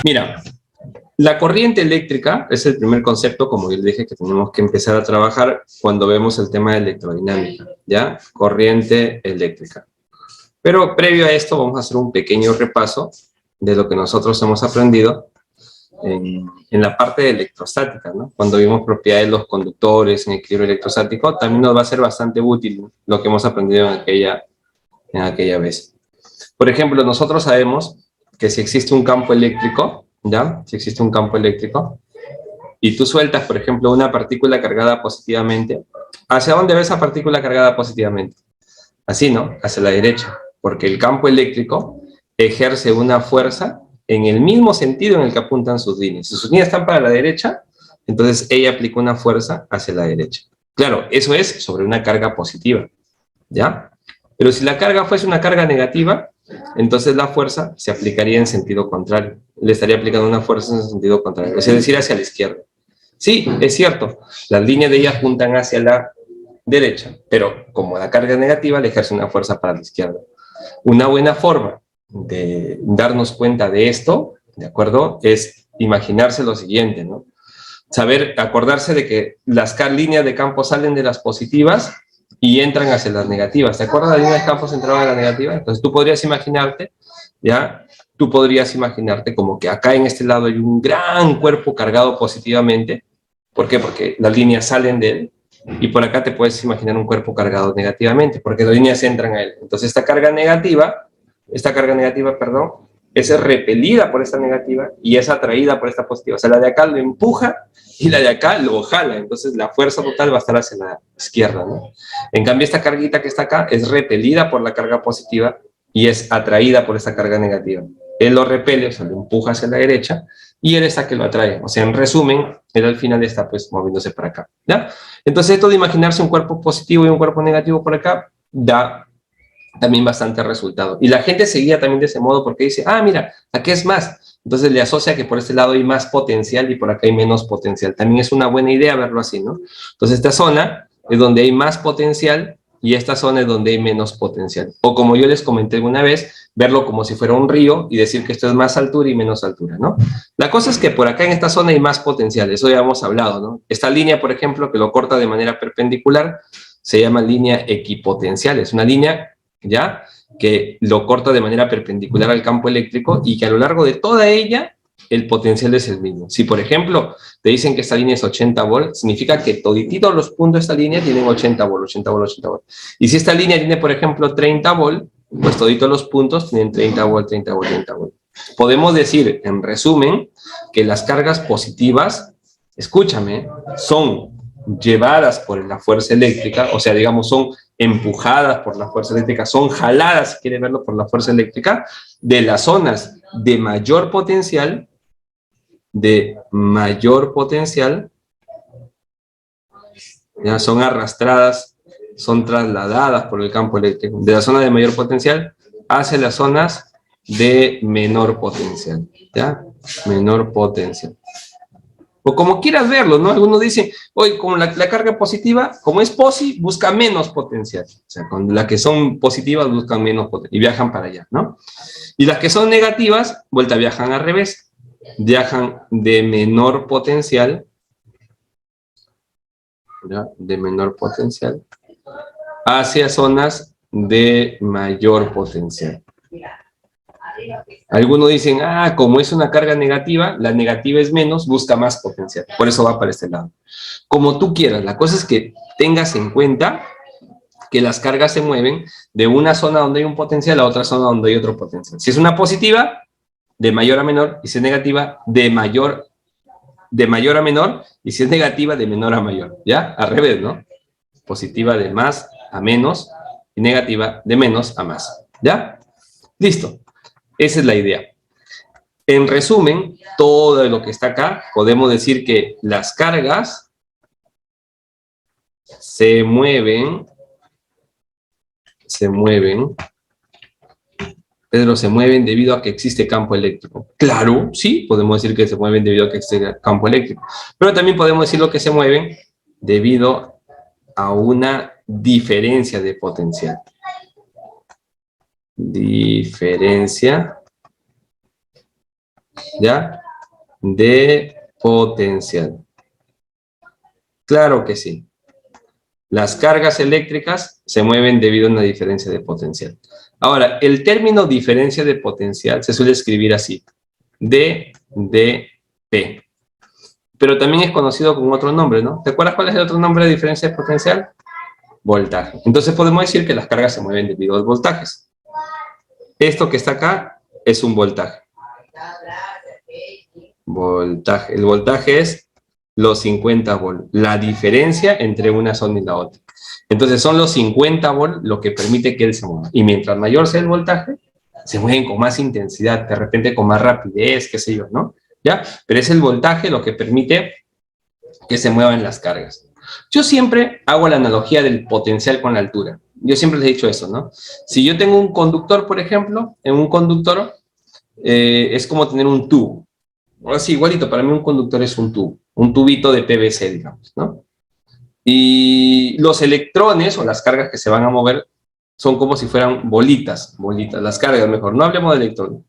Mira, la corriente eléctrica es el primer concepto, como yo le dije, que tenemos que empezar a trabajar cuando vemos el tema de electrodinámica, ¿ya? Corriente eléctrica. Pero previo a esto vamos a hacer un pequeño repaso de lo que nosotros hemos aprendido en la parte de electrostática, ¿no? Cuando vimos propiedades de los conductores en equilibrio electrostático, también nos va a ser bastante útil, ¿no?, lo que hemos aprendido en aquella vez. Por ejemplo, nosotros sabemos que si existe un campo eléctrico, ¿ya? Si existe un campo eléctrico, y tú sueltas, por ejemplo, una partícula cargada positivamente, ¿hacia dónde va esa partícula cargada positivamente? Así, ¿no? Hacia la derecha, porque el campo eléctrico ejerce una fuerza en el mismo sentido en el que apuntan sus líneas. Si sus líneas están para la derecha, entonces ella aplica una fuerza hacia la derecha. Claro, eso es sobre una carga positiva, ¿ya? Pero si la carga fuese una carga negativa, entonces la fuerza se aplicaría en sentido contrario. Le estaría aplicando una fuerza en sentido contrario, es decir, hacia la izquierda. Sí, es cierto, las líneas de ella apuntan hacia la derecha, pero como la carga es negativa, le ejerce una fuerza para la izquierda. Una buena forma de darnos cuenta de esto, ¿de acuerdo?, es imaginarse lo siguiente, ¿no? Saber, acordarse de que las líneas de campo salen de las positivas y entran hacia las negativas. ¿Te acuerdas? Las líneas de campo entraban a la negativa. Entonces tú podrías imaginarte, ¿ya? Tú podrías imaginarte como que acá en este lado hay un gran cuerpo cargado positivamente. ¿Por qué? Porque las líneas salen de él. Y por acá te puedes imaginar un cuerpo cargado negativamente, porque las líneas entran a él. Entonces esta carga negativa, perdón, es repelida por esta negativa y es atraída por esta positiva. O sea, la de acá lo empuja y la de acá lo jala. Entonces la fuerza total va a estar hacia la izquierda, ¿no? En cambio, esta carguita que está acá es repelida por la carga positiva y es atraída por esta carga negativa. Él lo repele, o sea, lo empuja hacia la derecha, y él está que lo atrae. O sea, en resumen, él al final está pues moviéndose para acá, ¿ya? Entonces esto de imaginarse un cuerpo positivo y un cuerpo negativo por acá, da también bastante resultado. Y la gente se guía también de ese modo porque dice, ah, mira, aquí es más. Entonces le asocia que por este lado hay más potencial y por acá hay menos potencial. También es una buena idea verlo así, ¿no? Entonces esta zona es donde hay más potencial y esta zona es donde hay menos potencial. O como yo les comenté alguna vez, verlo como si fuera un río y decir que esto es más altura y menos altura, ¿no? La cosa es que por acá en esta zona hay más potencial, eso ya hemos hablado, ¿no? Esta línea, por ejemplo, que lo corta de manera perpendicular, se llama línea equipotencial. Es una línea, ¿ya?, que lo corta de manera perpendicular al campo eléctrico y que a lo largo de toda ella el potencial es el mismo. Si, por ejemplo, te dicen que esta línea es 80 volts, significa que todititos los puntos de esta línea tienen 80 volts, 80 volts, 80 volts. Y si esta línea tiene, por ejemplo, 30 volts, pues toditos los puntos tienen 30 volts, 30 volts, 30 volts. Podemos decir, en resumen, que las cargas positivas, escúchame, son llevadas por la fuerza eléctrica, o sea, digamos, son empujadas por la fuerza eléctrica, son jaladas, si quieren verlo, por la fuerza eléctrica, de las zonas de mayor potencial, ya son arrastradas, son trasladadas por el campo eléctrico, de la zona de mayor potencial hacia las zonas de menor potencial, ¿ya? Menor potencial. O como quieras verlo, ¿no? Algunos dicen, oye, como la carga positiva, como es posi, busca menos potencial. O sea, con las que son positivas buscan menos potencial y viajan para allá, ¿no? Y las que son negativas, vuelta, viajan al revés. Viajan de menor potencial, ¿ya?, de menor potencial, hacia zonas de mayor potencial. Algunos dicen, ah, como es una carga negativa, la negativa es menos, busca más potencial. Por eso va para este lado. Como tú quieras, la cosa es que tengas en cuenta que las cargas se mueven de una zona donde hay un potencial a otra zona donde hay otro potencial. Si es una positiva, de mayor a menor, y si es negativa, de mayor a menor, y si es negativa, de menor a mayor. ¿Ya? Al revés, ¿no? Positiva de más a menos, y negativa de menos a más. ¿Ya? Listo. Esa es la idea. En resumen, todo lo que está acá, podemos decir que las cargas se mueven, Pedro, ¿se mueven debido a que existe campo eléctrico? Claro, sí, podemos decir que se mueven debido a que existe campo eléctrico. Pero también podemos decir que se mueven debido a una diferencia de potencial. Diferencia ¿Ya? De potencial. Claro que sí. Las cargas eléctricas se mueven debido a una diferencia de potencial. Ahora, el término diferencia de potencial se suele escribir así. D, D, P. Pero también es conocido con otro nombre, ¿no? ¿Te acuerdas cuál es el otro nombre de diferencia de potencial? Voltaje. Entonces podemos decir que las cargas se mueven debido a los voltajes. Esto que está acá es un voltaje. Voltaje. El voltaje es los 50 volts. La diferencia entre una zona y la otra. Entonces son los 50 volts lo que permite que él se mueva. Y mientras mayor sea el voltaje, se mueven con más intensidad, de repente con más rapidez, qué sé yo, ¿no? ¿Ya? Pero es el voltaje lo que permite que se muevan las cargas. Yo siempre hago la analogía del potencial con la altura. Yo siempre les he dicho eso, ¿no? Si yo tengo un conductor, por ejemplo, en un conductor es como tener un tubo. Ahora sí, igualito, para mí un conductor es un tubo, un tubito de PVC, digamos, ¿no? Y los electrones o las cargas que se van a mover son como si fueran bolitas, las cargas mejor, no hablemos de electrones,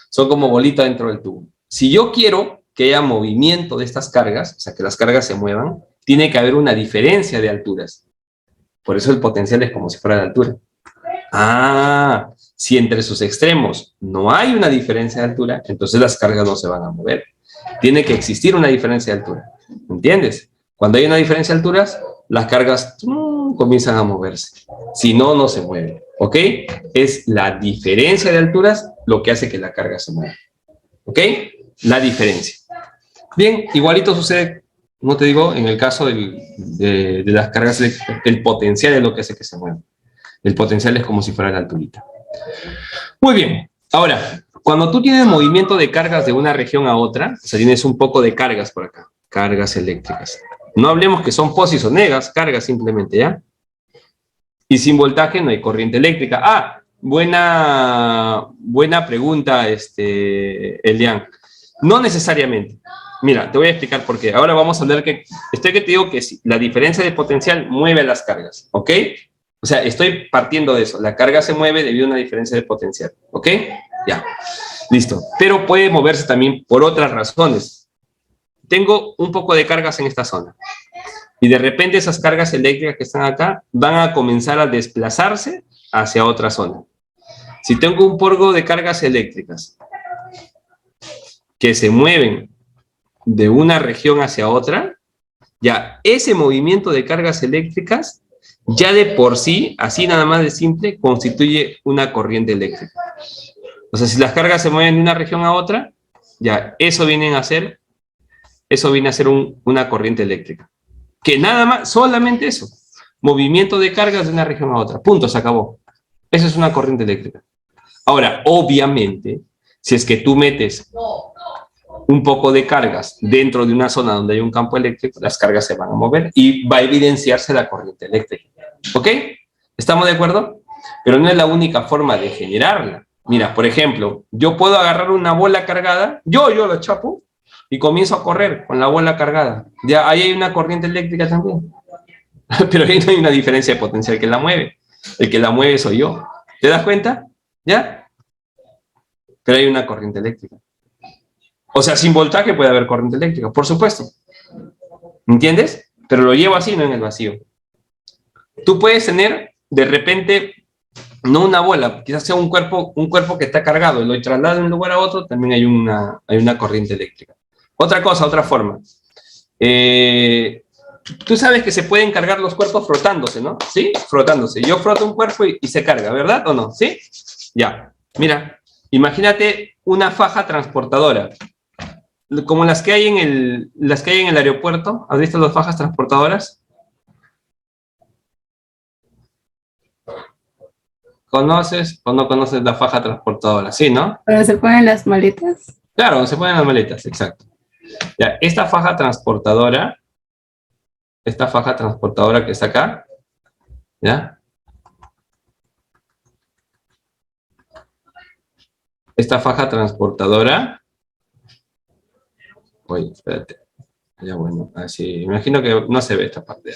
son como bolitas dentro del tubo. Si yo quiero que haya movimiento de estas cargas, o sea, que las cargas se muevan, tiene que haber una diferencia de alturas. Por eso el potencial es como si fuera de altura. Ah, si entre sus extremos no hay una diferencia de altura, entonces las cargas no se van a mover. Tiene que existir una diferencia de altura. ¿Entiendes? Cuando hay una diferencia de alturas, las cargas comienzan a moverse. Si no, no se mueven. ¿Ok? Es la diferencia de alturas lo que hace que la carga se mueva. ¿Ok? La diferencia. Bien, igualito sucede, como te digo, en el caso de las cargas eléctricas. El potencial es lo que hace que se muevan. El potencial es como si fuera la alturita. Muy bien. Ahora, cuando tú tienes movimiento de cargas de una región a otra, o sea, tienes un poco de cargas por acá, cargas eléctricas. No hablemos que son posis o negas, cargas simplemente, ¿ya? Y sin voltaje no hay corriente eléctrica. Ah, buena pregunta, Elian. No necesariamente. Mira, te voy a explicar por qué. Ahora vamos a ver que te digo que la diferencia de potencial mueve las cargas, ¿ok? O sea, estoy partiendo de eso. La carga se mueve debido a una diferencia de potencial, ¿ok? Ya, listo. Pero puede moverse también por otras razones. Tengo un poco de cargas en esta zona. Y de repente esas cargas eléctricas que están acá van a comenzar a desplazarse hacia otra zona. Si tengo un poco de cargas eléctricas que se mueven de una región hacia otra, ya ese movimiento de cargas eléctricas ya de por sí, así nada más de simple, constituye una corriente eléctrica. O sea, si las cargas se mueven de una región a otra, ya eso viene a ser una corriente eléctrica. Que nada más, solamente eso. Movimiento de cargas de una región a otra. Punto, se acabó. Eso es una corriente eléctrica. Ahora, obviamente, si es que tú metes un poco de cargas dentro de una zona donde hay un campo eléctrico, las cargas se van a mover y va a evidenciarse la corriente eléctrica. ¿Ok? ¿Estamos de acuerdo? Pero no es la única forma de generarla. Mira, por ejemplo, yo puedo agarrar una bola cargada, yo la chapo, y comienzo a correr con la bola cargada. Ya ahí hay una corriente eléctrica también. Pero ahí no hay una diferencia de potencial que la mueve. El que la mueve soy yo. ¿Te das cuenta? ¿Ya? Pero hay una corriente eléctrica. O sea, sin voltaje puede haber corriente eléctrica, por supuesto. ¿Entiendes? Pero lo llevo así, no en el vacío. Tú puedes tener, de repente, no una bola, quizás sea un cuerpo que está cargado, y lo traslado de un lugar a otro, también hay una corriente eléctrica. Otra cosa, otra forma. Tú sabes que se pueden cargar los cuerpos frotándose, ¿no? ¿Sí? Frotándose. Yo froto un cuerpo y se carga, ¿verdad o no? ¿Sí? Ya. Mira, imagínate una faja transportadora. Como las que hay en el aeropuerto. ¿Has visto las fajas transportadoras? ¿Conoces o no conoces la faja transportadora? Sí, ¿no? ¿Pero se ponen las maletas? Claro, se ponen las maletas, exacto. Ya, esta faja transportadora que está acá, ¿ya? Esta faja transportadora, oye, espérate, ya bueno, así, imagino que no se ve esta parte.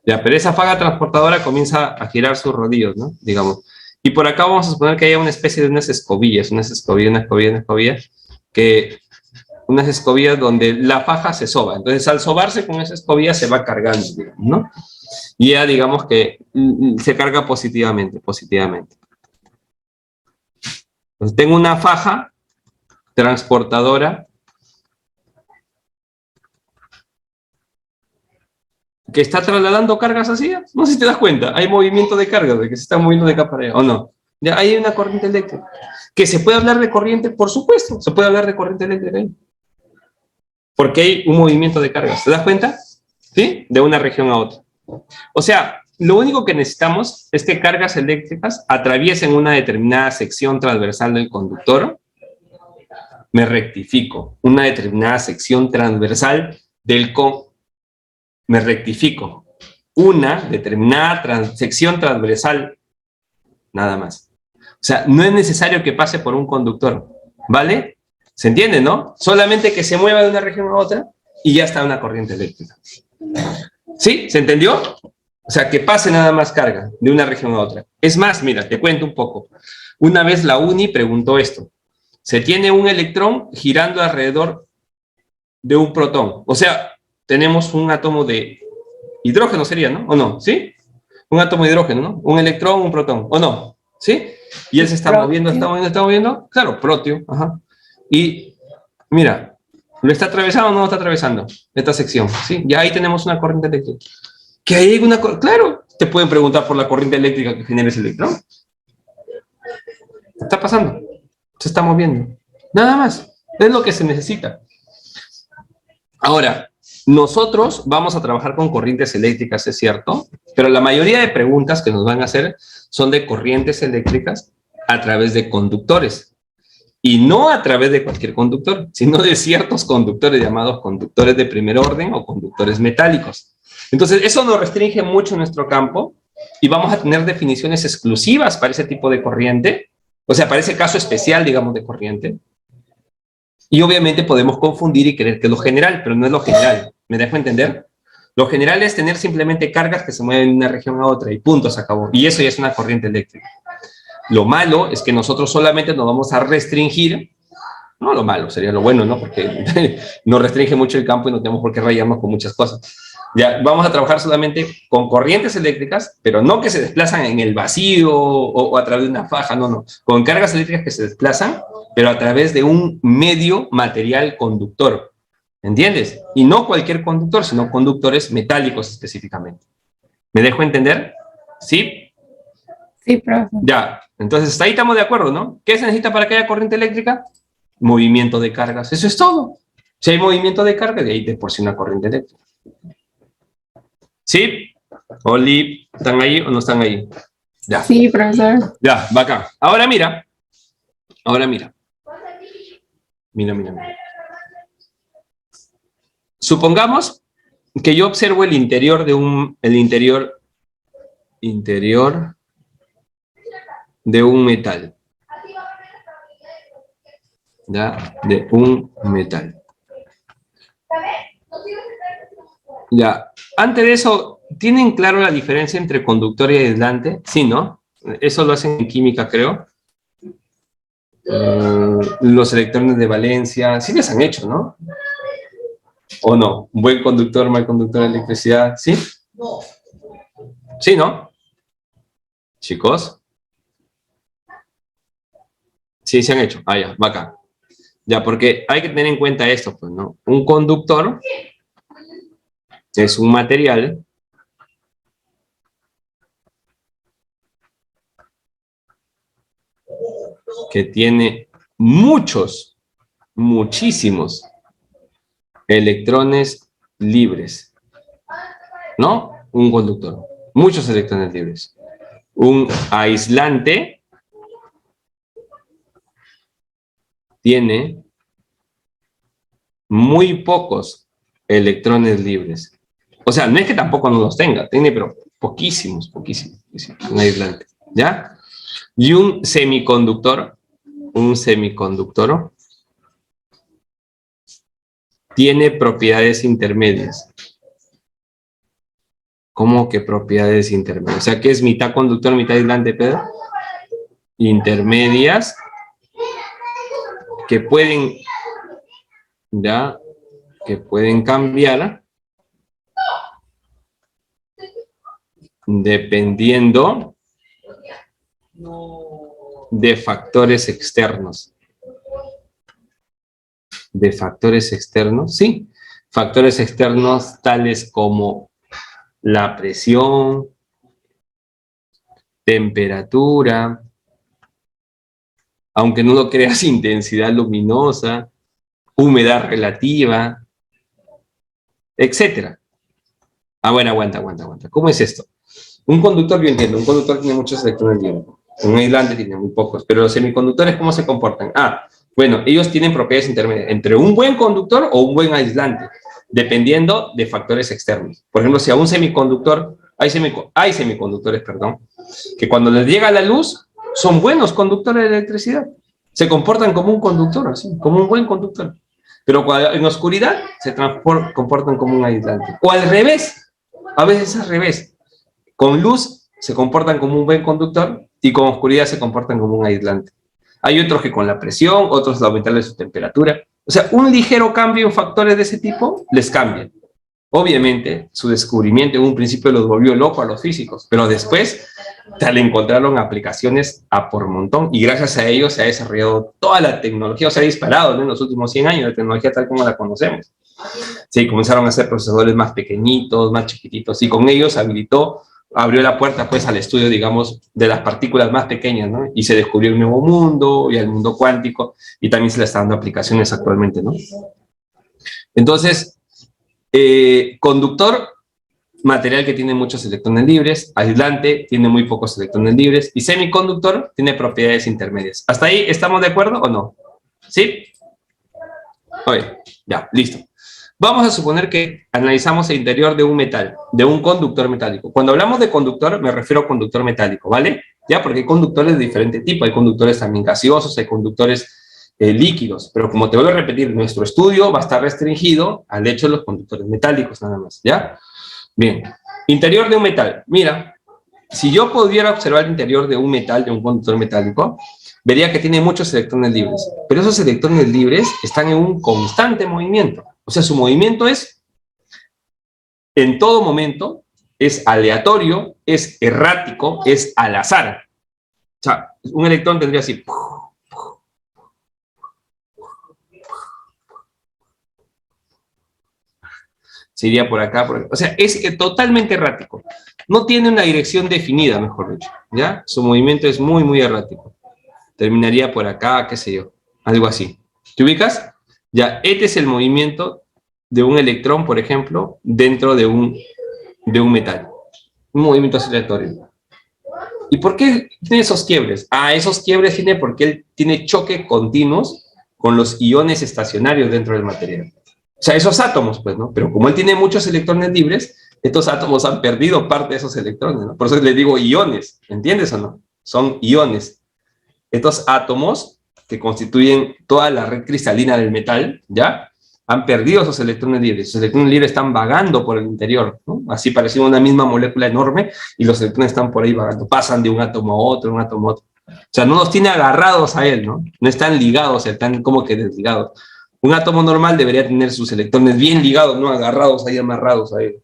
Ya, pero esa faja transportadora comienza a girar sus rodillos, ¿no? Digamos. Y por acá vamos a suponer que haya una especie de unas escobillas, que unas escobillas donde la faja se soba. Entonces, al sobarse con esa escobilla se va cargando, digamos, ¿no? Y ya digamos que se carga positivamente. Entonces, tengo una faja transportadora que está trasladando cargas así. No sé si te das cuenta, hay movimiento de carga, de que se está moviendo de acá para allá, ¿o no? Ya hay una corriente eléctrica. ¿Que se puede hablar de corriente? Por supuesto, se puede hablar de corriente eléctrica ahí. Porque hay un movimiento de cargas. ¿Te das cuenta? ¿Sí? De una región a otra. O sea, lo único que necesitamos es que cargas eléctricas atraviesen una determinada sección transversal del conductor. Me rectifico. Una determinada sección transversal del me rectifico. Una determinada sección transversal. Nada más. O sea, no es necesario que pase por un conductor. ¿Vale? ¿Se entiende, no? Solamente que se mueva de una región a otra y ya está una corriente eléctrica. ¿Sí? ¿Se entendió? O sea, que pase nada más carga de una región a otra. Es más, mira, te cuento un poco. Una vez la UNI preguntó esto. Se tiene un electrón girando alrededor de un protón. O sea, tenemos un átomo de hidrógeno sería, ¿no? ¿O no? ¿Sí? Un átomo de hidrógeno, ¿no? Un electrón, un protón. ¿O no? ¿Sí? Y él se está moviendo, está moviendo. Claro, protio. Ajá. Y mira, ¿lo está atravesando o no lo está atravesando? Esta sección, ¿sí? Ya ahí tenemos una corriente eléctrica. ¿Que hay una claro, te pueden preguntar por la corriente eléctrica que genera ese electrón. Está pasando. Se está moviendo. Nada más. Es lo que se necesita. Ahora, nosotros vamos a trabajar con corrientes eléctricas, es cierto, pero la mayoría de preguntas que nos van a hacer son de corrientes eléctricas a través de conductores. Y no a través de cualquier conductor, sino de ciertos conductores llamados conductores de primer orden o conductores metálicos. Entonces, eso nos restringe mucho nuestro campo y vamos a tener definiciones exclusivas para ese tipo de corriente, o sea, para ese caso especial, digamos, de corriente. Y obviamente podemos confundir y creer que es lo general, pero no es lo general. ¿Me dejo entender? Lo general es tener simplemente cargas que se mueven de una región a otra y punto, se acabó. Y eso ya es una corriente eléctrica. Lo malo es que nosotros solamente nos vamos a restringir, no lo malo, sería lo bueno, ¿no? Porque nos restringe mucho el campo y no tenemos por qué rayarnos con muchas cosas. Ya, vamos a trabajar solamente con corrientes eléctricas, pero no que se desplazan en el vacío o a través de una faja, no. Con cargas eléctricas que se desplazan, pero a través de un medio material conductor. ¿Entiendes? Y no cualquier conductor, sino conductores metálicos específicamente. ¿Me dejo entender? ¿Sí? Sí, profe. Ya, entonces ahí estamos de acuerdo, ¿no? ¿Qué se necesita para que haya corriente eléctrica? Movimiento de cargas, eso es todo. Si hay movimiento de carga, de ahí de por sí una corriente eléctrica. ¿Sí? Oli, ¿están ahí o no están ahí? Ya. Sí, profesor. Ya, bacán. Ahora mira. Mira. Supongamos que yo observo el interior de interior de un metal. ¿Ya? De un metal. Ya. Antes de eso, ¿tienen claro la diferencia entre conductor y aislante? Sí, ¿no? Eso lo hacen en química, creo. Los electrones de valencia, sí les han hecho, ¿no? ¿O no? Buen conductor, mal conductor de electricidad, ¿sí? No. ¿Sí, no? Chicos. Sí, se han hecho. Ah, ya, bacán. Ya, porque hay que tener en cuenta esto, pues, ¿no? Un conductor es un material que tiene muchísimos electrones libres, ¿no? Un conductor, muchos electrones libres. Un aislante tiene muy pocos electrones libres. O sea, no es que tampoco no los tenga, tiene, pero poquísimos, un aislante, ¿ya? Y un semiconductor tiene propiedades intermedias. ¿Cómo que propiedades intermedias? O sea, ¿qué es mitad conductor, mitad aislante, Pedro? Intermedias que pueden ¿ya? Que pueden cambiar dependiendo de factores externos. ¿De factores externos? Sí. Factores externos tales como la presión, temperatura, aunque no lo creas, intensidad luminosa, humedad relativa, etcétera. Bueno, aguanta. ¿Cómo es esto? Un conductor, yo entiendo, un conductor tiene muchos electrones libres. Un aislante tiene muy pocos, pero los semiconductores, ¿cómo se comportan? Bueno, ellos tienen propiedades intermedias entre un buen conductor o un buen aislante, dependiendo de factores externos. Por ejemplo, si a un semiconductor, hay semiconductores, que cuando les llega la luz, son buenos conductores de electricidad. Se comportan como un conductor, así, como un buen conductor. Pero cuando en oscuridad se comportan como un aislante. O al revés, a veces es al revés. Con luz se comportan como un buen conductor y con oscuridad se comportan como un aislante. Hay otros que con la presión, otros al aumentarle su temperatura. O sea, un ligero cambio en factores de ese tipo les cambia. Obviamente, su descubrimiento en un principio los volvió locos a los físicos, pero después le encontraron aplicaciones a por montón y gracias a ellos se ha desarrollado toda la tecnología, o se ha disparado, ¿no? En los últimos 100 años la tecnología tal como la conocemos. Sí, comenzaron a hacer procesadores más pequeñitos, más chiquititos, y con ellos abrió la puerta pues al estudio, digamos, de las partículas más pequeñas, ¿no? Y se descubrió un nuevo mundo, y el mundo cuántico, y también se le están dando aplicaciones actualmente, ¿no? Entonces, conductor, material que tiene muchos electrones libres, aislante, tiene muy pocos electrones libres, y semiconductor tiene propiedades intermedias. ¿Hasta ahí estamos de acuerdo o no? ¿Sí? Oye, ya, listo. Vamos a suponer que analizamos el interior de un metal, de un conductor metálico. Cuando hablamos de conductor, me refiero a conductor metálico, ¿vale? Ya, porque hay conductores de diferente tipo, hay conductores también gaseosos, hay conductores líquidos, pero como te vuelvo a repetir, nuestro estudio va a estar restringido al hecho de los conductores metálicos nada más, ¿ya? Bien, interior de un metal. Mira, si yo pudiera observar el interior de un metal, de un conductor metálico, vería que tiene muchos electrones libres, pero esos electrones libres están en un constante movimiento. O sea, su movimiento es, en todo momento, es aleatorio, es errático, es al azar. O sea, un electrón tendría así. Se iría por acá, por acá. O sea, es totalmente errático. No tiene una dirección definida, mejor dicho, ¿ya? Su movimiento es muy, muy errático. Terminaría por acá, qué sé yo, algo así. ¿Te ubicas? Ya, este es el movimiento de un electrón, por ejemplo, dentro de un metal. Un movimiento aleatorio. ¿Y por qué tiene esos quiebres? Esos quiebres tiene porque él tiene choques continuos con los iones estacionarios dentro del material. O sea, esos átomos, pues, ¿no? Pero como él tiene muchos electrones libres, estos átomos han perdido parte de esos electrones, ¿no? Por eso les digo iones, ¿entiendes o no? Son iones. Estos átomos que constituyen toda la red cristalina del metal, ¿ya? Han perdido esos electrones libres. Esos electrones libres están vagando por el interior, ¿no? Así pareciendo una misma molécula enorme, y los electrones están por ahí vagando, pasan de un átomo a otro, de un átomo a otro. O sea, no los tiene agarrados a él, ¿no? No están ligados, están como que desligados. Un átomo normal debería tener sus electrones bien ligados, no agarrados ahí, amarrados a él.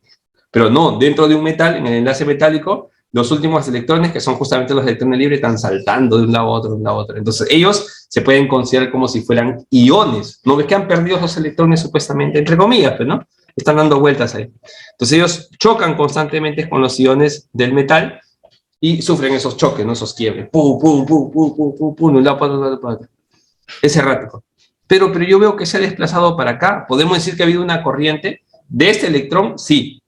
Pero no, dentro de un metal, en el enlace metálico, los últimos electrones, que son justamente los electrones libres, están saltando de un lado a otro, de un lado a otro. Entonces, ellos se pueden considerar como si fueran iones. ¿No ves que han perdido esos electrones supuestamente, entre comillas, pues, ¿no? Están dando vueltas ahí. Entonces, ellos chocan constantemente con los iones del metal y sufren esos choques, ¿no? Esos quiebres. Pum, pum, pum, pum, pum, pum, pum, de un lado para otro. Es errático. Pero yo veo que se ha desplazado para acá. ¿Podemos decir que ha habido una corriente de este electrón? Sí.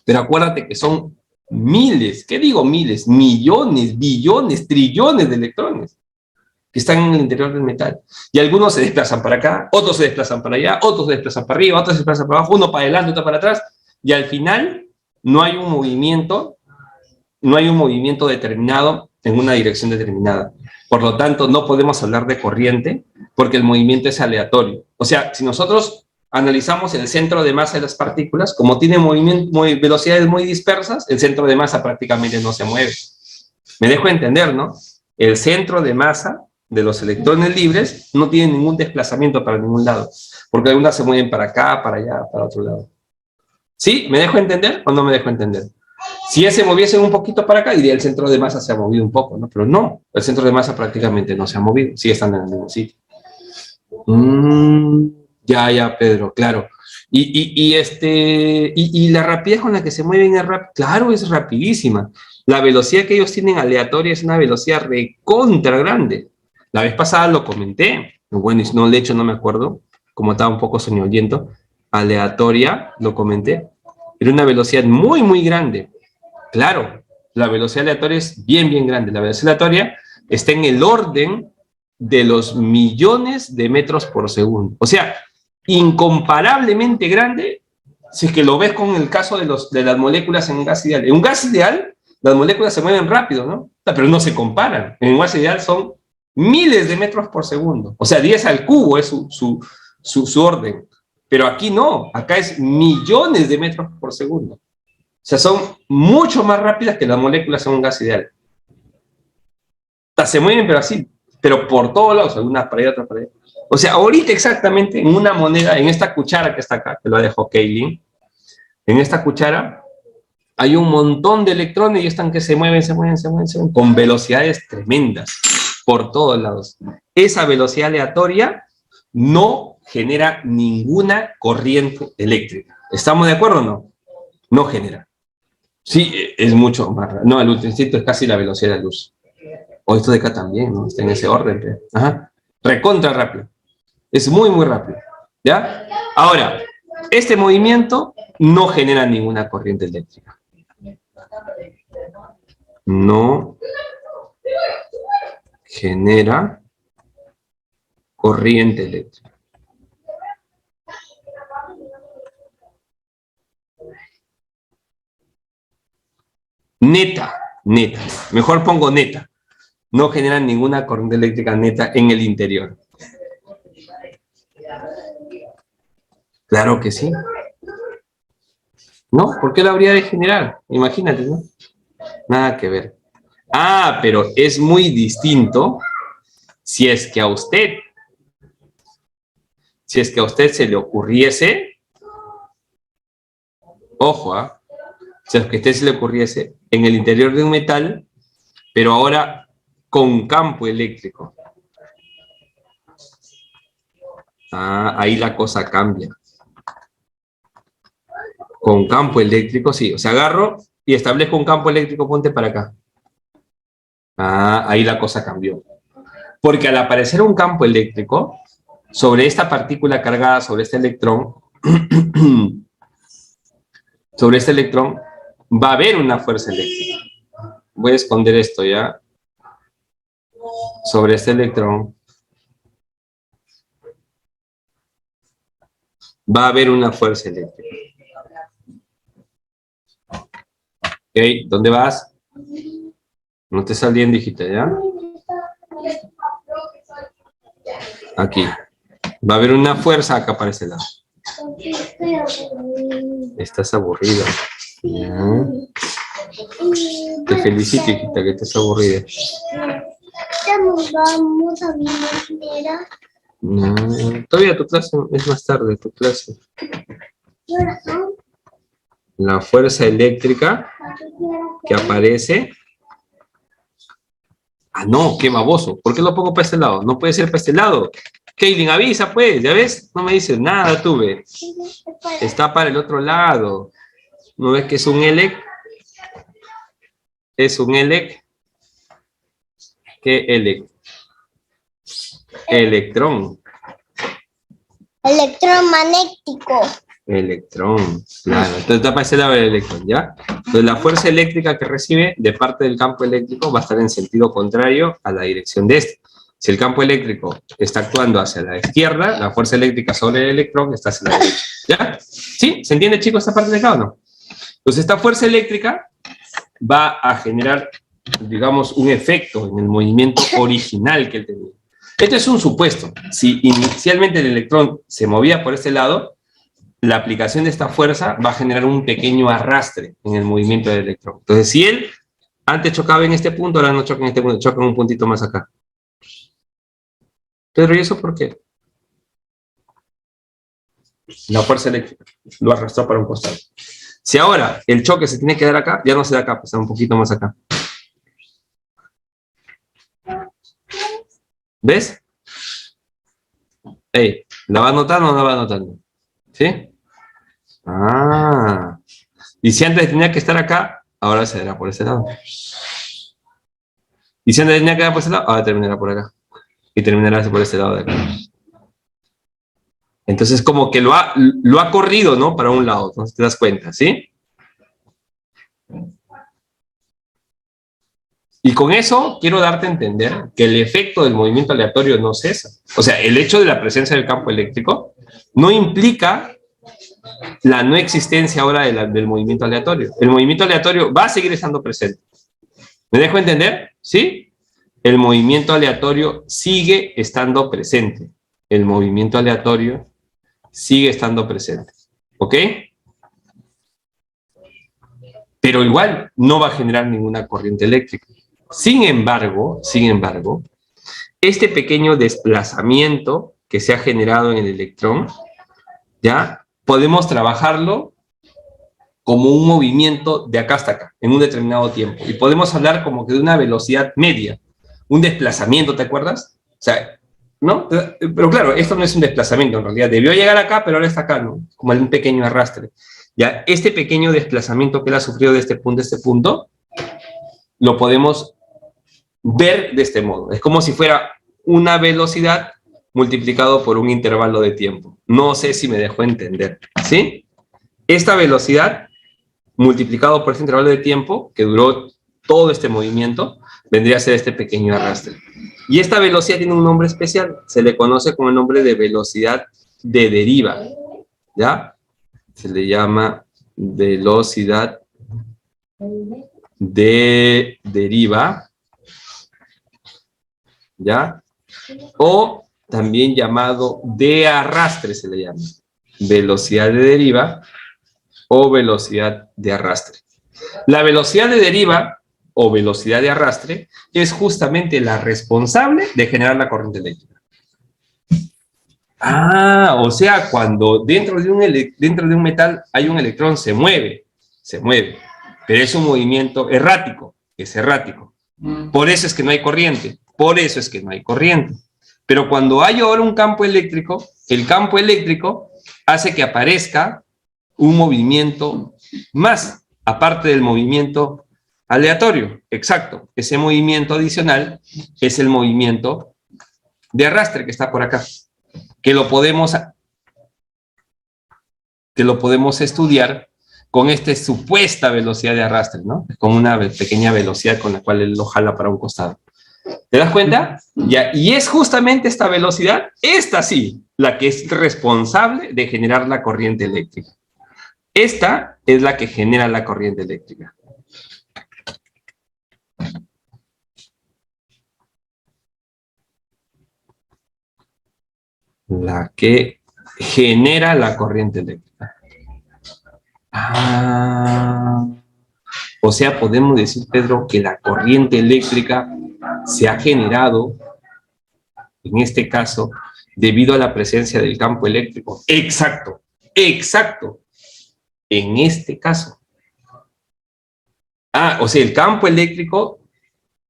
Pero acuérdate que son miles, ¿qué digo miles? Millones, billones, trillones de electrones que están en el interior del metal. Y algunos se desplazan para acá, otros se desplazan para allá, otros se desplazan para arriba, otros se desplazan para abajo, uno para adelante, otro para atrás, y al final no hay un movimiento determinado en una dirección determinada. Por lo tanto, no podemos hablar de corriente porque el movimiento es aleatorio. O sea, si nosotros analizamos el centro de masa de las partículas, como tiene velocidades muy dispersas, el centro de masa prácticamente no se mueve. Me dejo entender, ¿no? El centro de masa de los electrones libres no tiene ningún desplazamiento para ningún lado. porque algunas se mueven para acá, para allá, para otro lado. ¿Sí? ¿Me dejo entender o no me dejo entender? Si ya se moviese un poquito para acá, diría el centro de masa se ha movido un poco, ¿no? Pero no, el centro de masa prácticamente no se ha movido, sigue estando en el mismo sitio. Ya, Pedro, claro. Y la rapidez con la que se mueven claro, es rapidísima. La velocidad que ellos tienen aleatoria es una velocidad recontra grande. La vez pasada lo comenté, bueno, y no, de hecho no me acuerdo, como estaba un poco soñoliento, aleatoria, lo comenté, era una velocidad muy, muy grande. Claro, la velocidad aleatoria es bien, bien grande. La velocidad aleatoria está en el orden de los millones de metros por segundo. O sea, incomparablemente grande si es que lo ves con el caso de las moléculas en un gas ideal. En un gas ideal, las moléculas se mueven rápido, ¿no? Pero no se comparan. En un gas ideal son miles de metros por segundo. O sea, 10 al cubo es su orden. Pero aquí no, acá es millones de metros por segundo. O sea, son mucho más rápidas que las moléculas en un gas ideal. O sea, se mueven, pero así, pero por todos lados, algunas para allá, otras para allá. O sea, ahorita exactamente en una moneda, en esta cuchara que está acá, que lo dejó Kaylin, en esta cuchara hay un montón de electrones y están que se mueven, con velocidades tremendas por todos lados. Esa velocidad aleatoria no genera ninguna corriente eléctrica. ¿Estamos de acuerdo o no? No genera. Sí, es mucho más rápido. No, el ultrainstinto es casi la velocidad de la luz. O esto de acá también, ¿no? Está en ese orden. Pero. Ajá. Recontra rápido. Es muy, muy rápido. ¿Ya? Ahora, este movimiento no genera ninguna corriente eléctrica. No genera corriente eléctrica. Neta. Mejor pongo neta. No generan ninguna corriente eléctrica neta en el interior. Claro que sí. ¿No? ¿Por qué la habría de generar? Imagínate, ¿no? Nada que ver. Ah, pero es muy distinto si es que a usted se le ocurriese, ojo, si a usted se le ocurriese en el interior de un metal, pero ahora con campo eléctrico. Ah, ahí la cosa cambia. Con campo eléctrico, sí. O sea, agarro y establezco un campo eléctrico, ponte para acá. Ah, ahí la cosa cambió. Porque al aparecer un campo eléctrico, sobre esta partícula cargada, sobre este electrón, va a haber una fuerza eléctrica. Voy a esconder esto ya. Sobre este electrón va a haber una fuerza eléctrica. Ok, ¿dónde vas? No te saliendo, hijita, ¿ya? Aquí. Va a haber una fuerza acá para este lado. Estás aburrida. ¿Ya? Te felicito, hijita, que estás aburrida. Vamos a ver. No, todavía tu clase es más tarde, tu clase. La fuerza eléctrica que aparece. Ah, no, qué baboso. ¿Por qué lo pongo para este lado? No puede ser para este lado. Kaylin, avisa pues, ¿ya ves? No me dices nada, tú ves. Está para el otro lado. ¿No ves que es un ELEC? Es un ELEC. ¿Qué ELEC? Electrón. Electromagnético. Electrón, claro. Entonces está para ese lado del electrón, ¿ya? Entonces la fuerza eléctrica que recibe de parte del campo eléctrico va a estar en sentido contrario a la dirección de este. Si el campo eléctrico está actuando hacia la izquierda, la fuerza eléctrica sobre el electrón está hacia la derecha. ¿Ya? ¿Sí? ¿Se entiende, chicos, esta parte de acá o no? Entonces esta fuerza eléctrica va a generar, digamos, un efecto en el movimiento original que él tenía. Este es un supuesto. Si inicialmente el electrón se movía por este lado, la aplicación de esta fuerza va a generar un pequeño arrastre en el movimiento del electrón. Entonces, si él antes chocaba en este punto, ahora no choca en este punto, choca en un puntito más acá. Pero ¿y eso por qué? La fuerza eléctrica lo arrastró para un costado. Si ahora el choque se tiene que dar acá, ya no se da acá, pues está un poquito más acá. ¿Ves? Ey, ¿la va notando o no la va notando? ¿Sí? Ah. Y si antes tenía que estar acá, ahora se dará por ese lado. Y si antes tenía que dar por ese lado, ahora terminará por acá. Y terminará por este lado de acá. Entonces, como que lo ha corrido, ¿no? Para un lado, ¿no? ¿Te das cuenta? ¿Sí? Y con eso quiero darte a entender que el efecto del movimiento aleatorio no cesa. O sea, el hecho de la presencia del campo eléctrico no implica la no existencia ahora del movimiento aleatorio. El movimiento aleatorio va a seguir estando presente. ¿Me dejo entender? ¿Sí? El movimiento aleatorio sigue estando presente. El movimiento aleatorio sigue estando presente. ¿Ok? Pero igual no va a generar ninguna corriente eléctrica. Sin embargo, este pequeño desplazamiento que se ha generado en el electrón, ¿ya? Podemos trabajarlo como un movimiento de acá hasta acá, en un determinado tiempo. Y podemos hablar como que de una velocidad media, un desplazamiento, ¿te acuerdas? O sea, ¿no? Pero claro, esto no es un desplazamiento, en realidad. Debió llegar acá, pero ahora está acá, ¿no? Como un pequeño arrastre. ¿Ya? Este pequeño desplazamiento que él ha sufrido de este punto a este punto, lo podemos ver de este modo. Es como si fuera una velocidad multiplicado por un intervalo de tiempo. No sé si me dejó entender, ¿sí? Esta velocidad multiplicado por este intervalo de tiempo que duró todo este movimiento vendría a ser este pequeño arrastre. Y esta velocidad tiene un nombre especial. Se le conoce con el nombre de velocidad de deriva, ¿ya? Se le llama velocidad de deriva, ¿ya? O también llamado de arrastre se le llama. Velocidad de deriva o velocidad de arrastre. La velocidad de deriva o velocidad de arrastre es justamente la responsable de generar la corriente eléctrica. Ah, o sea, cuando dentro de un metal hay un electrón, se mueve, pero es un movimiento errático, es errático. Por eso es que no hay corriente, Pero cuando hay ahora un campo eléctrico, el campo eléctrico hace que aparezca un movimiento más, aparte del movimiento aleatorio. Exacto, ese movimiento adicional es el movimiento de arrastre que está por acá, que lo podemos estudiar con esta supuesta velocidad de arrastre, ¿no? Con una pequeña velocidad con la cual él lo jala para un costado. ¿Te das cuenta? Ya, y es justamente esta velocidad, esta sí, la que es responsable de generar la corriente eléctrica. Esta es la que genera la corriente eléctrica. La que genera la corriente eléctrica. Ah, o sea, podemos decir, Pedro, que la corriente eléctrica se ha generado, en este caso, debido a la presencia del campo eléctrico. Exacto, exacto. En este caso. Ah, o sea, el campo eléctrico,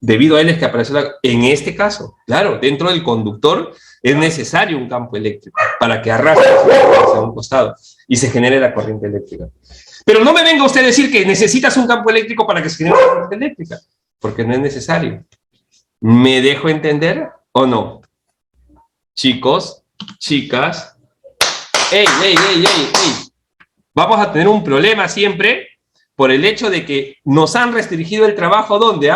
debido a él es que apareció en este caso. Claro, dentro del conductor es necesario un campo eléctrico para que arrastre hacia un costado y se genere la corriente eléctrica. Pero no me venga usted a decir que necesitas un campo eléctrico para que se genere la corriente eléctrica, porque no es necesario. ¿Me dejo entender o no? Chicos, chicas, ¡ey! Vamos a tener un problema siempre por el hecho de que nos han restringido el trabajo, ¿dónde?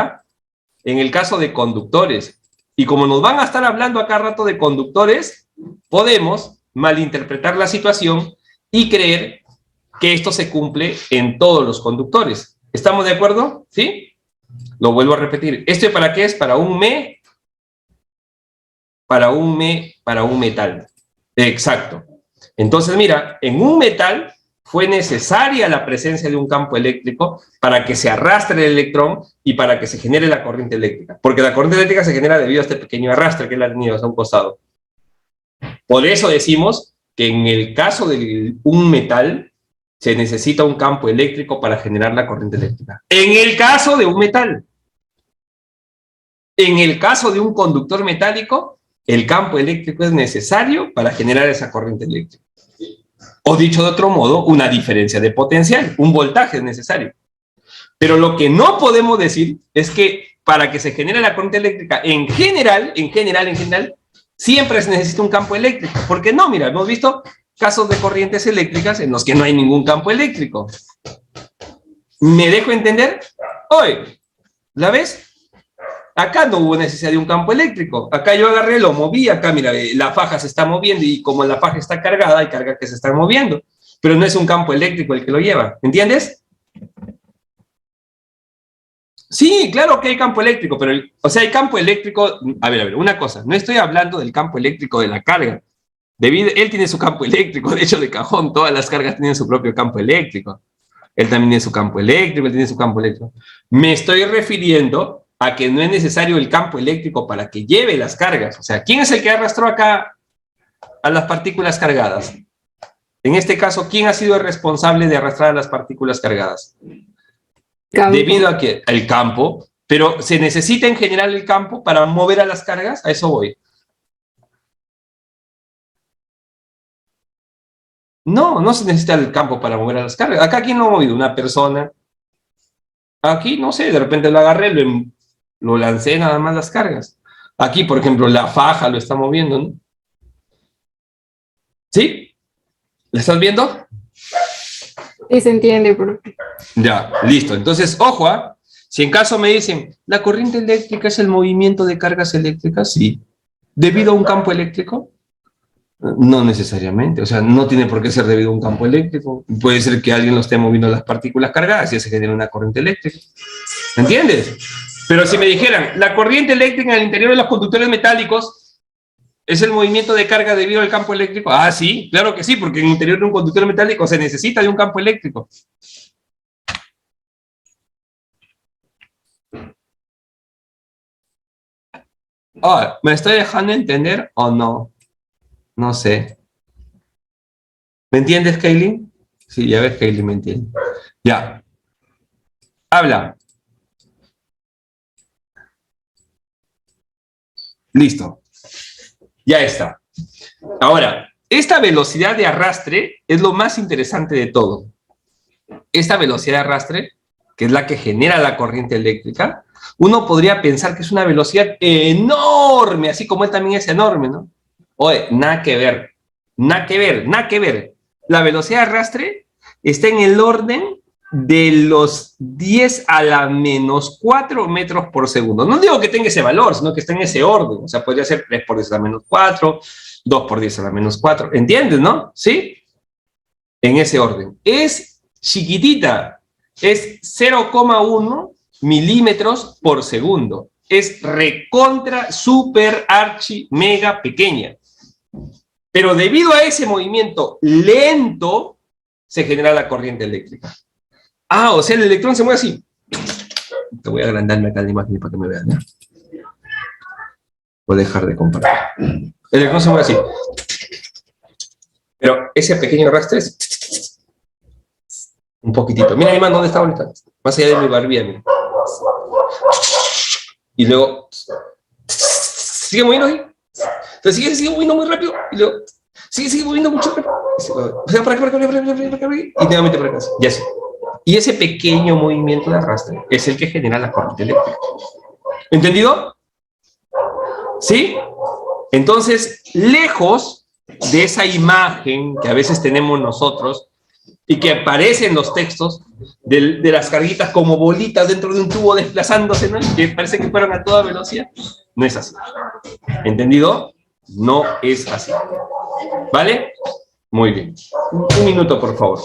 En el caso de conductores. Y como nos van a estar hablando acá rato de conductores, podemos malinterpretar la situación y creer que esto se cumple en todos los conductores. ¿Estamos de acuerdo? ¿Sí? Lo vuelvo a repetir. ¿Esto para qué es? Para un metal. Exacto. Entonces, mira, en un metal fue necesaria la presencia de un campo eléctrico para que se arrastre el electrón y para que se genere la corriente eléctrica. Porque la corriente eléctrica se genera debido a este pequeño arrastre que él ha tenido hacia un costado. Por eso decimos que en el caso de un metal se necesita un campo eléctrico para generar la corriente eléctrica. En el caso de un metal. En el caso de un conductor metálico, el campo eléctrico es necesario para generar esa corriente eléctrica. O dicho de otro modo, una diferencia de potencial, un voltaje es necesario. Pero lo que no podemos decir es que para que se genere la corriente eléctrica, en general, siempre se necesita un campo eléctrico. Porque no, mira, hemos visto casos de corrientes eléctricas en los que no hay ningún campo eléctrico. ¿Me dejo entender? Hoy, ¿la ves? Acá no hubo necesidad de un campo eléctrico. Acá yo agarré, lo moví, acá mira, la faja se está moviendo y como la faja está cargada, hay carga que se está moviendo. Pero no es un campo eléctrico el que lo lleva. ¿Entiendes? Sí, claro que hay campo eléctrico, pero, o sea, hay campo eléctrico, a ver, una cosa, no estoy hablando del campo eléctrico de la carga. Él tiene su campo eléctrico, de hecho, de cajón, todas las cargas tienen su propio campo eléctrico. Él también tiene su campo eléctrico, él tiene su campo eléctrico. Me estoy refiriendo a que no es necesario el campo eléctrico para que lleve las cargas. O sea, ¿quién es el que arrastró acá a las partículas cargadas? En este caso, ¿quién ha sido el responsable de arrastrar a las partículas cargadas? Campo. Debido a que el campo, pero ¿se necesita en general el campo para mover a las cargas? A eso voy. No, no se necesita el campo para mover a las cargas. Acá, ¿quién lo ha movido? Una persona. Aquí, no sé, de repente lo agarré, lo lancé nada más las cargas. Aquí, por ejemplo, la faja lo está moviendo, ¿no? ¿Sí? ¿La estás viendo? Sí se entiende, profe. Ya, listo. Entonces, ojo, ¿ah? Si en caso me dicen, ¿la corriente eléctrica es el movimiento de cargas eléctricas? Sí. ¿Debido a un campo eléctrico? No necesariamente, o sea, no tiene por qué ser debido a un campo eléctrico. Puede ser que alguien lo esté moviendo las partículas cargadas y se genera una corriente eléctrica. ¿Entiendes? Pero si me dijeran, la corriente eléctrica en el interior de los conductores metálicos es el movimiento de carga debido al campo eléctrico. Ah, sí, claro que sí, porque en el interior de un conductor metálico se necesita de un campo eléctrico. Ah, ¿me estoy dejando entender o no? No sé. ¿Me entiendes, Kaylin? Sí, ya ves, Kaylin me entiende. Ya. Habla. Listo. Ya está. Ahora, esta velocidad de arrastre es lo más interesante de todo. Esta velocidad de arrastre, que es la que genera la corriente eléctrica, uno podría pensar que es una velocidad enorme, así como él también es enorme, ¿no? Oye, nada que ver, nada que ver, nada que ver. La velocidad de arrastre está en el orden de los 10 a la menos 4 metros por segundo. No digo que tenga ese valor, sino que está en ese orden. O sea, podría ser 3 por 10 a la menos 4, 2 por 10 a la menos 4. ¿Entiendes, no? ¿Sí? En ese orden. Es chiquitita. Es 0,1 milímetros por segundo. Es recontra, super, archi, mega pequeña. Pero debido a ese movimiento lento, se genera la corriente eléctrica. Ah, o sea, el electrón se mueve así. Te voy a agrandarme acá la imagen para que me vean, ¿no? Voy a dejar de compartir. El electrón se mueve así. Pero ese pequeño arrastre es un poquitito. Mira, Iván, ¿dónde está ahorita? Más allá de mi barbilla, mira. Y luego sigue moviendo ahí. Entonces sigue moviendo muy rápido. Y luego sigue moviendo mucho rápido. O sea, para acá, y nuevamente para acá. Y así. Y ese pequeño movimiento de arrastre es el que genera la corriente eléctrica. ¿Entendido? ¿Sí? Entonces, lejos de esa imagen que a veces tenemos nosotros y que aparece en los textos de las carguitas como bolitas dentro de un tubo desplazándose, ¿no? Que parece que fueron a toda velocidad, no es así. ¿Entendido? No es así. ¿Vale? Muy bien. Un minuto, por favor.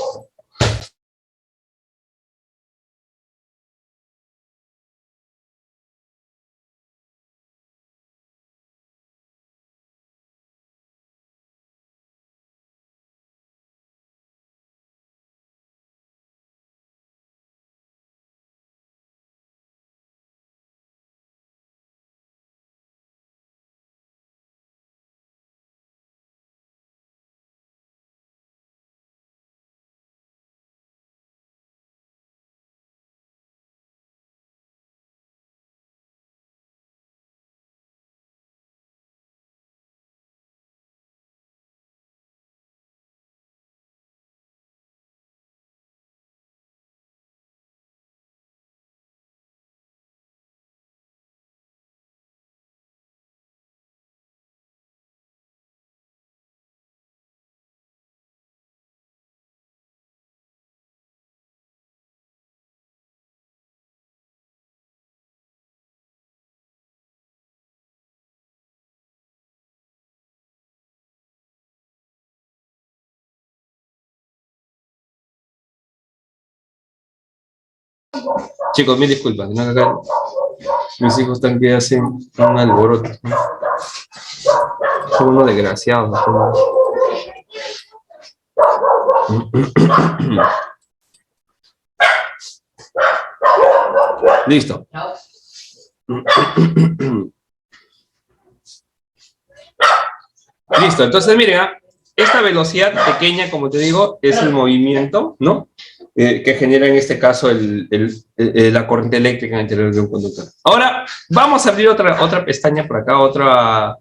Chicos, mil disculpas, ¿no? Acá mis hijos están que hacen un alboroto, ¿no? Son unos desgraciados, ¿no? Listo. Listo, entonces miren, esta velocidad pequeña, como te digo, es el movimiento, ¿no? Que genera en este caso la corriente eléctrica en el interior de un conductor. Ahora, vamos a abrir otra pestaña por acá, otra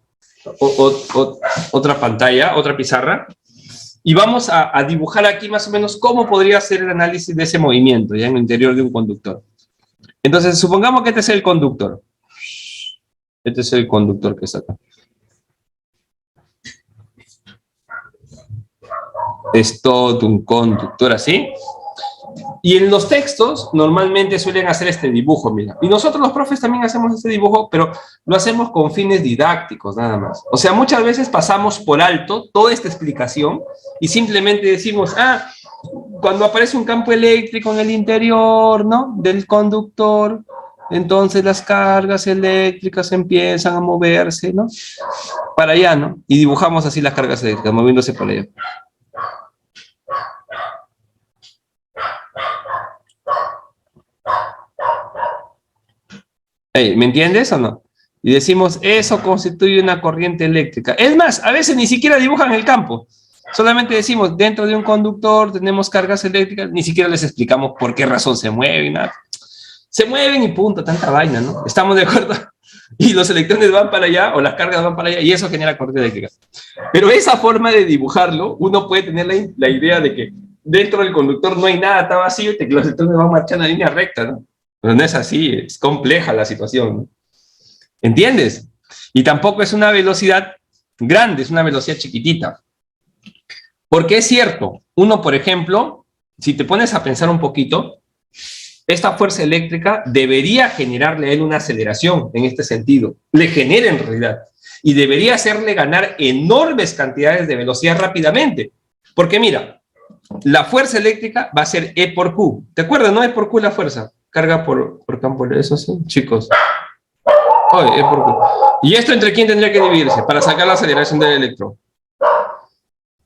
pantalla, otra pizarra, y vamos a dibujar aquí más o menos cómo podría ser el análisis de ese movimiento, ya en el interior de un conductor. Entonces, supongamos que este es el conductor. Este es el conductor que está acá. Es todo un conductor así. Y en los textos normalmente suelen hacer este dibujo, mira. Y nosotros los profes también hacemos este dibujo, pero lo hacemos con fines didácticos nada más. O sea, muchas veces pasamos por alto toda esta explicación y simplemente decimos, cuando aparece un campo eléctrico en el interior, ¿no?, del conductor, entonces las cargas eléctricas empiezan a moverse, ¿no?, para allá, ¿no? Y dibujamos así las cargas eléctricas, moviéndose para allá. Hey, ¿me entiendes o no? Y decimos, eso constituye una corriente eléctrica. Es más, a veces ni siquiera dibujan el campo. Solamente decimos, dentro de un conductor tenemos cargas eléctricas, ni siquiera les explicamos por qué razón se mueven, nada. Se mueven y punto, tanta vaina, ¿no? ¿Estamos de acuerdo? Y los electrones van para allá, o las cargas van para allá, y eso genera corriente eléctrica. Pero esa forma de dibujarlo, uno puede tener la idea de que dentro del conductor no hay nada, está vacío, y que los electrones van marchando en línea recta, ¿no? Pero no es así, es compleja la situación, ¿no? ¿Entiendes? Y tampoco es una velocidad grande, es una velocidad chiquitita. Porque es cierto, uno, por ejemplo, si te pones a pensar un poquito, esta fuerza eléctrica debería generarle a él una aceleración en este sentido. Le genera en realidad. Y debería hacerle ganar enormes cantidades de velocidad rápidamente. Porque mira, la fuerza eléctrica va a ser E por Q. ¿Te acuerdas, no? E por Q la fuerza. Carga por campo, eso sí, chicos. E por Q. ¿Y esto entre quién tendría que dividirse para sacar la aceleración del electrón?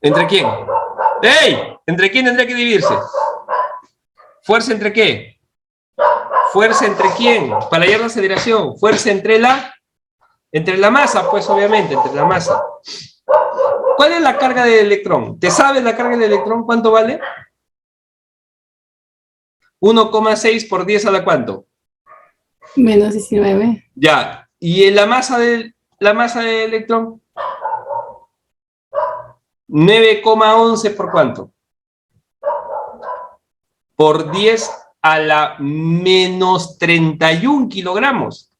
¿Entre quién? ¡Ey! ¿Entre quién tendría que dividirse? ¿Fuerza entre qué? ¿Fuerza entre quién? Para hallar la aceleración. ¿Fuerza entre la masa? Pues obviamente, entre la masa. ¿Cuál es la carga del electrón? ¿Te sabes la carga del electrón? ¿Cuánto vale? 1,6 por 10 a la ¿cuánto? Menos 19. Ya. ¿Y en la masa del electrón? 9,11 por ¿cuánto? Por 10 a la menos 31 kilogramos.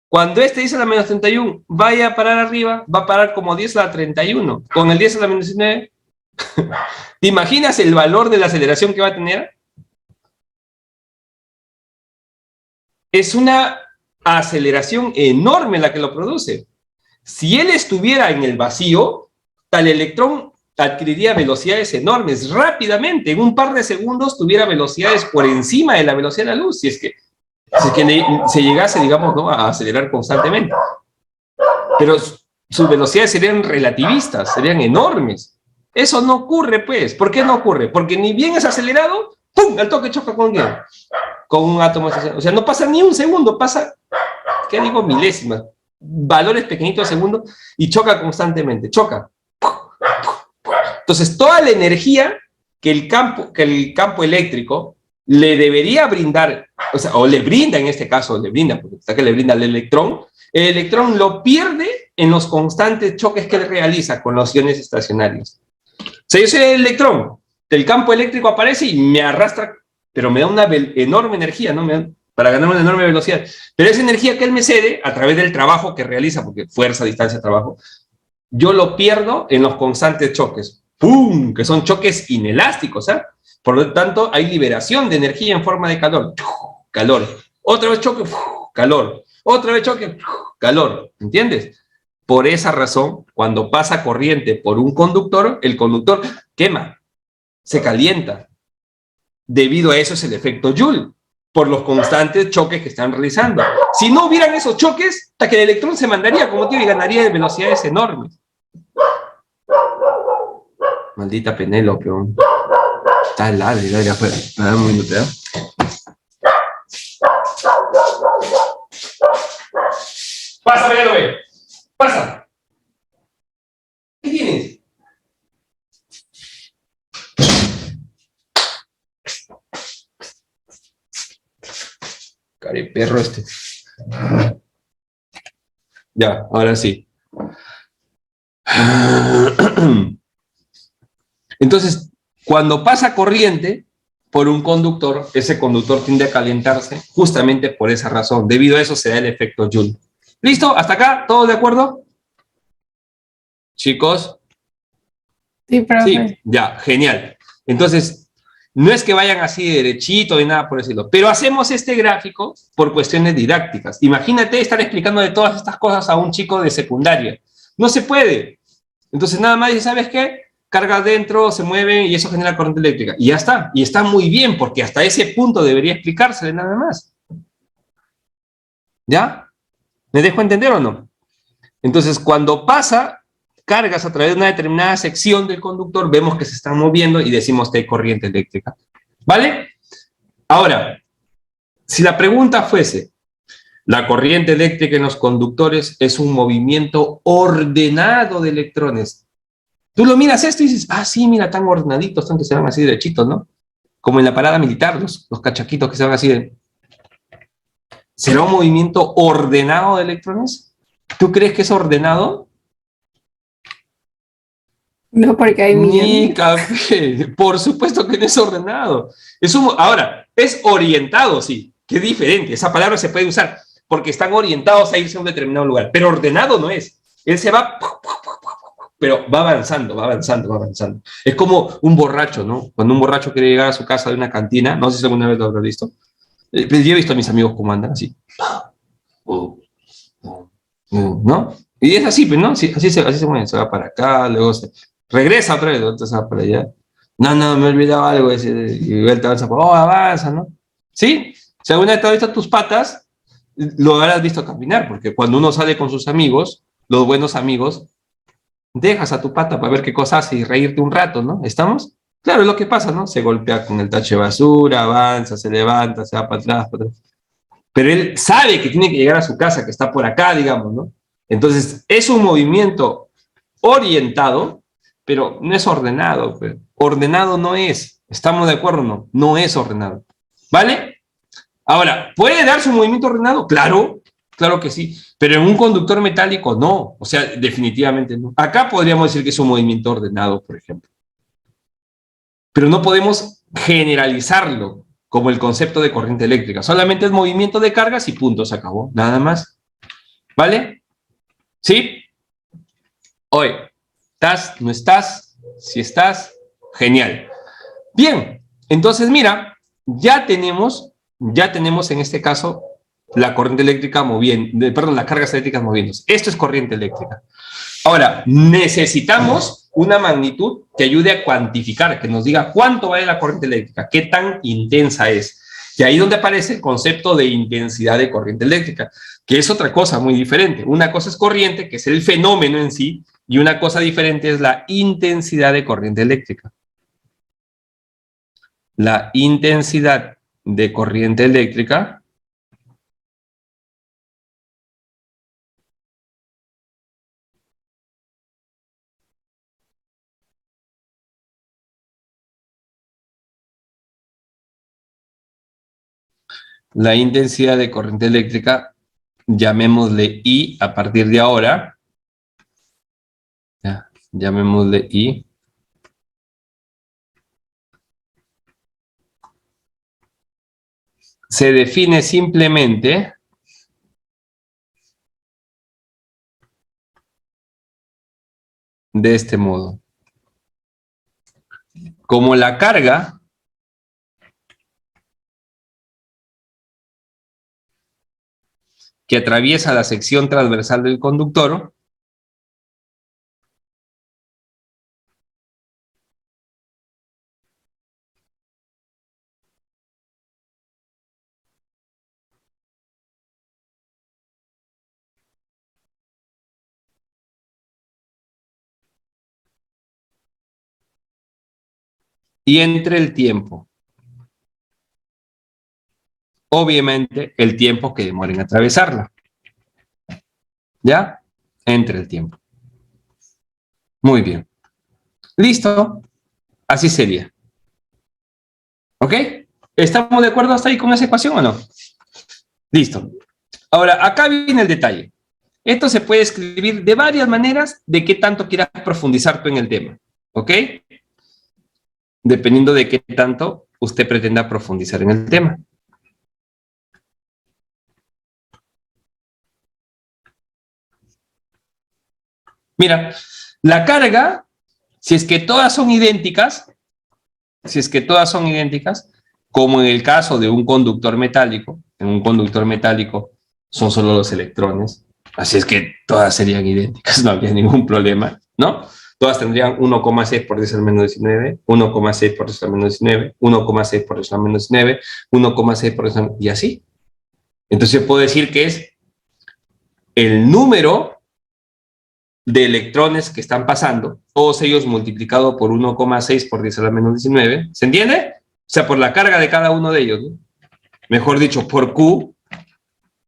Cuando este dice a la menos 31, vaya a parar arriba, va a parar como 10 a la 31. Con el 10 a la menos 19, ¿te imaginas el valor de la aceleración que va a tener? Es una aceleración enorme la que lo produce. Si él estuviera en el vacío, tal electrón adquiriría velocidades enormes rápidamente. En un par de segundos tuviera velocidades por encima de la velocidad de la luz, si es que se llegase, digamos, ¿no?, a acelerar constantemente. Pero sus velocidades serían relativistas, serían enormes. Eso no ocurre, pues. ¿Por qué no ocurre? Porque ni bien es acelerado, ¡pum!, al toque choca con ¿quién? Con un átomo. O sea, no pasa ni un segundo, pasa, ¿qué digo? Milésimas. Valores pequeñitos de segundo y choca constantemente. Choca. Entonces, toda la energía que el campo eléctrico le debería brindar, o le brinda en este caso, porque está que le brinda al electrón, el electrón lo pierde en los constantes choques que él realiza con los iones estacionarios. O sea, yo soy el electrón, el campo eléctrico aparece y me arrastra, pero me da una enorme energía, ¿no? Para ganar una enorme velocidad. Pero esa energía que él me cede, a través del trabajo que realiza, porque fuerza, distancia, trabajo, yo lo pierdo en los constantes choques. ¡Pum! Que son choques inelásticos, ¿eh? Por lo tanto, hay liberación de energía en forma de calor. Calor. Otra vez choque, calor. Otra vez choque, calor. ¿Entiendes? Por esa razón, cuando pasa corriente por un conductor, el conductor quema, se calienta. Debido a eso es el efecto Joule, por los constantes choques que están realizando. Si no hubieran esos choques, hasta que el electrón se mandaría como tío y ganaría de velocidades enormes. Maldita Penélope. Está helada el aire afuera. A ver, un minuto, ¿eh? Pasa, Penélope. Pasa. ¿Qué tienes? Cari perro este. Ya, ahora sí. Entonces, cuando pasa corriente por un conductor, ese conductor tiende a calentarse justamente por esa razón. Debido a eso se da el efecto Joule. ¿Listo? ¿Hasta acá? ¿Todos de acuerdo? Chicos. Sí, profe. Sí, ya, genial. Entonces, no es que vayan así derechito ni nada por decirlo, pero hacemos este gráfico por cuestiones didácticas. Imagínate estar explicando de todas estas cosas a un chico de secundaria. No se puede. Entonces, nada más dice, ¿sabes qué? Carga adentro, se mueve y eso genera corriente eléctrica. Y ya está. Y está muy bien, porque hasta ese punto debería explicársele nada más. ¿Ya? ¿Me dejo entender o no? Entonces, cuando pasa cargas a través de una determinada sección del conductor, vemos que se están moviendo y decimos que hay corriente eléctrica. ¿Vale? Ahora, si la pregunta fuese, la corriente eléctrica en los conductores es un movimiento ordenado de electrones. Tú lo miras esto y dices, ah, sí, mira, tan ordenaditos, tan que se van así derechitos, ¿no? Como en la parada militar, los cachaquitos que se van así de... ¿Será un movimiento ordenado de electrones? ¿Tú crees que es ordenado? No, porque hay Ni millones. café, por supuesto que no es ordenado. Ahora, es orientado, sí, qué diferente. Esa palabra se puede usar porque están orientados a irse a un determinado lugar, pero ordenado no es. Él se va, pero va avanzando, va avanzando, va avanzando. Es como un borracho, ¿no? Cuando un borracho quiere llegar a su casa de una cantina, no sé si alguna vez lo habrás visto. Yo he visto a mis amigos cómo andan así. ¿No? Y es así, pues, ¿no? Sí, así se mueve, se va para acá, luego se regresa otra vez, entonces va para allá. No, no, me he olvidado algo, y vuelta avanza, oh, avanza, ¿no? ¿Sí? Si alguna vez te has visto tus patas, lo habrás visto caminar, porque cuando uno sale con sus amigos, los buenos amigos, dejas a tu pata para ver qué cosa hace y reírte un rato, ¿no? ¿Estamos? Claro, es lo que pasa, ¿no? Se golpea con el tache de basura, avanza, se levanta, se va para atrás, para atrás. Pero él sabe que tiene que llegar a su casa, que está por acá, digamos, ¿no? Entonces, es un movimiento orientado, pero no es ordenado. Pero ordenado no es. ¿Estamos de acuerdo o no? No es ordenado. ¿Vale? Ahora, ¿puede darse un movimiento ordenado? Claro, claro que sí. Pero en un conductor metálico no. O sea, definitivamente no. Acá podríamos decir que es un movimiento ordenado, por ejemplo. Pero no podemos generalizarlo como el concepto de corriente eléctrica. Solamente es movimiento de cargas y punto, se acabó. Nada más. ¿Vale? ¿Sí? Hoy, ¿estás? ¿No estás? Si estás, genial. Bien, entonces mira, ya tenemos en este caso la corriente eléctrica moviendo, perdón, las cargas eléctricas moviéndose. Esto es corriente eléctrica. Ahora, necesitamos una magnitud que ayude a cuantificar, que nos diga cuánto vale la corriente eléctrica, qué tan intensa es. Y ahí donde aparece el concepto de intensidad de corriente eléctrica, que es otra cosa muy diferente. Una cosa es corriente, que es el fenómeno en sí, y una cosa diferente es la intensidad de corriente eléctrica. La intensidad de corriente eléctrica llamémosle I a partir de ahora, ya, llamémosle I, se define simplemente de este modo. Como la carga que atraviesa la sección transversal del conductor y entre el tiempo. Obviamente, el tiempo que demora en atravesarla. ¿Ya? Entre el tiempo. Muy bien. ¿Listo? Así sería. ¿Ok? ¿Estamos de acuerdo hasta ahí con esa ecuación o no? Listo. Ahora, acá viene el detalle. Esto se puede escribir de varias maneras de qué tanto quieras profundizar tú en el tema. ¿Ok? Dependiendo de qué tanto usted pretenda profundizar en el tema. Mira, la carga, si es que todas son idénticas, como en el caso de un conductor metálico, en un conductor metálico son solo los electrones, así es que todas serían idénticas, no habría ningún problema, ¿no? Todas tendrían 1,6 por 10 al menos 19, 1,6 por 10 al menos 19, 1,6 por 10 al menos 19, 1,6 por 10 al menos, y así. Entonces puedo decir que es el número de electrones que están pasando, todos ellos multiplicado por 1,6 por 10 a la menos 19, ¿se entiende? O sea, por la carga de cada uno de ellos, ¿no? Mejor dicho, por Q.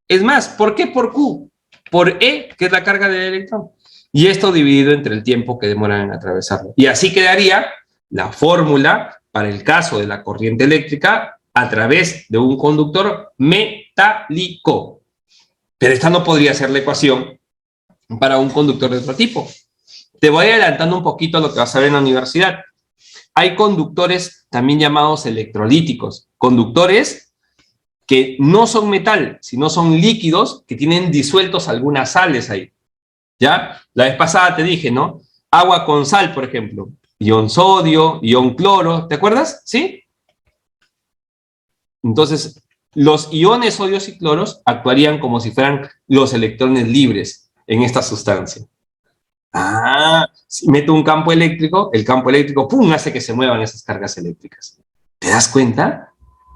Es más, ¿por qué por Q? Por E, que es la carga del electrón. Y esto dividido entre el tiempo que demoran en atravesarlo. Y así quedaría la fórmula para el caso de la corriente eléctrica a través de un conductor metálico. Pero esta no podría ser la ecuación para un conductor de otro tipo. Te voy adelantando un poquito a lo que vas a ver en la universidad. Hay conductores también llamados electrolíticos, conductores que no son metal, sino son líquidos que tienen disueltos algunas sales ahí. ¿Ya? La vez pasada te dije, ¿no? Agua con sal, por ejemplo. Ion sodio, ion cloro, ¿te acuerdas? ¿Sí? Entonces, los iones sodios y cloros actuarían como si fueran los electrones libres en esta sustancia. Ah, si meto un campo eléctrico, el campo eléctrico, ¡pum!, hace que se muevan esas cargas eléctricas. ¿Te das cuenta?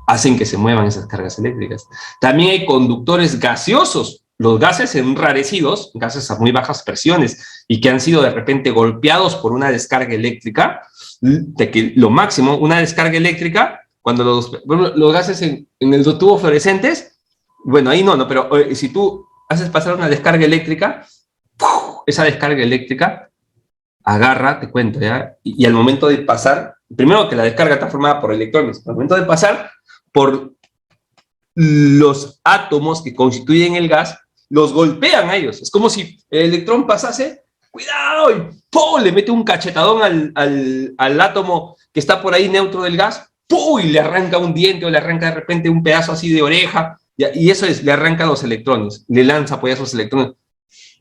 Hacen que se muevan esas cargas eléctricas. También hay conductores gaseosos. Los gases enrarecidos, gases a muy bajas presiones y que han sido de repente golpeados por una descarga eléctrica, de que lo máximo, una descarga eléctrica, cuando los gases en el tubo fluorescentes, bueno, ahí no, pero si tú haces pasar una descarga eléctrica, esa descarga eléctrica agarra, te cuento, ¿ya? Y al momento de pasar, primero que la descarga está formada por electrones, al momento de pasar por los átomos que constituyen el gas, los golpean a ellos. Es como si el electrón pasase, ¡cuidado! Y ¡pum!, le mete un cachetadón al átomo que está por ahí neutro del gas, ¡pum!, y le arranca un diente o le arranca de repente un pedazo así de oreja, y eso es, le arranca los electrones, le lanza pues esos electrones.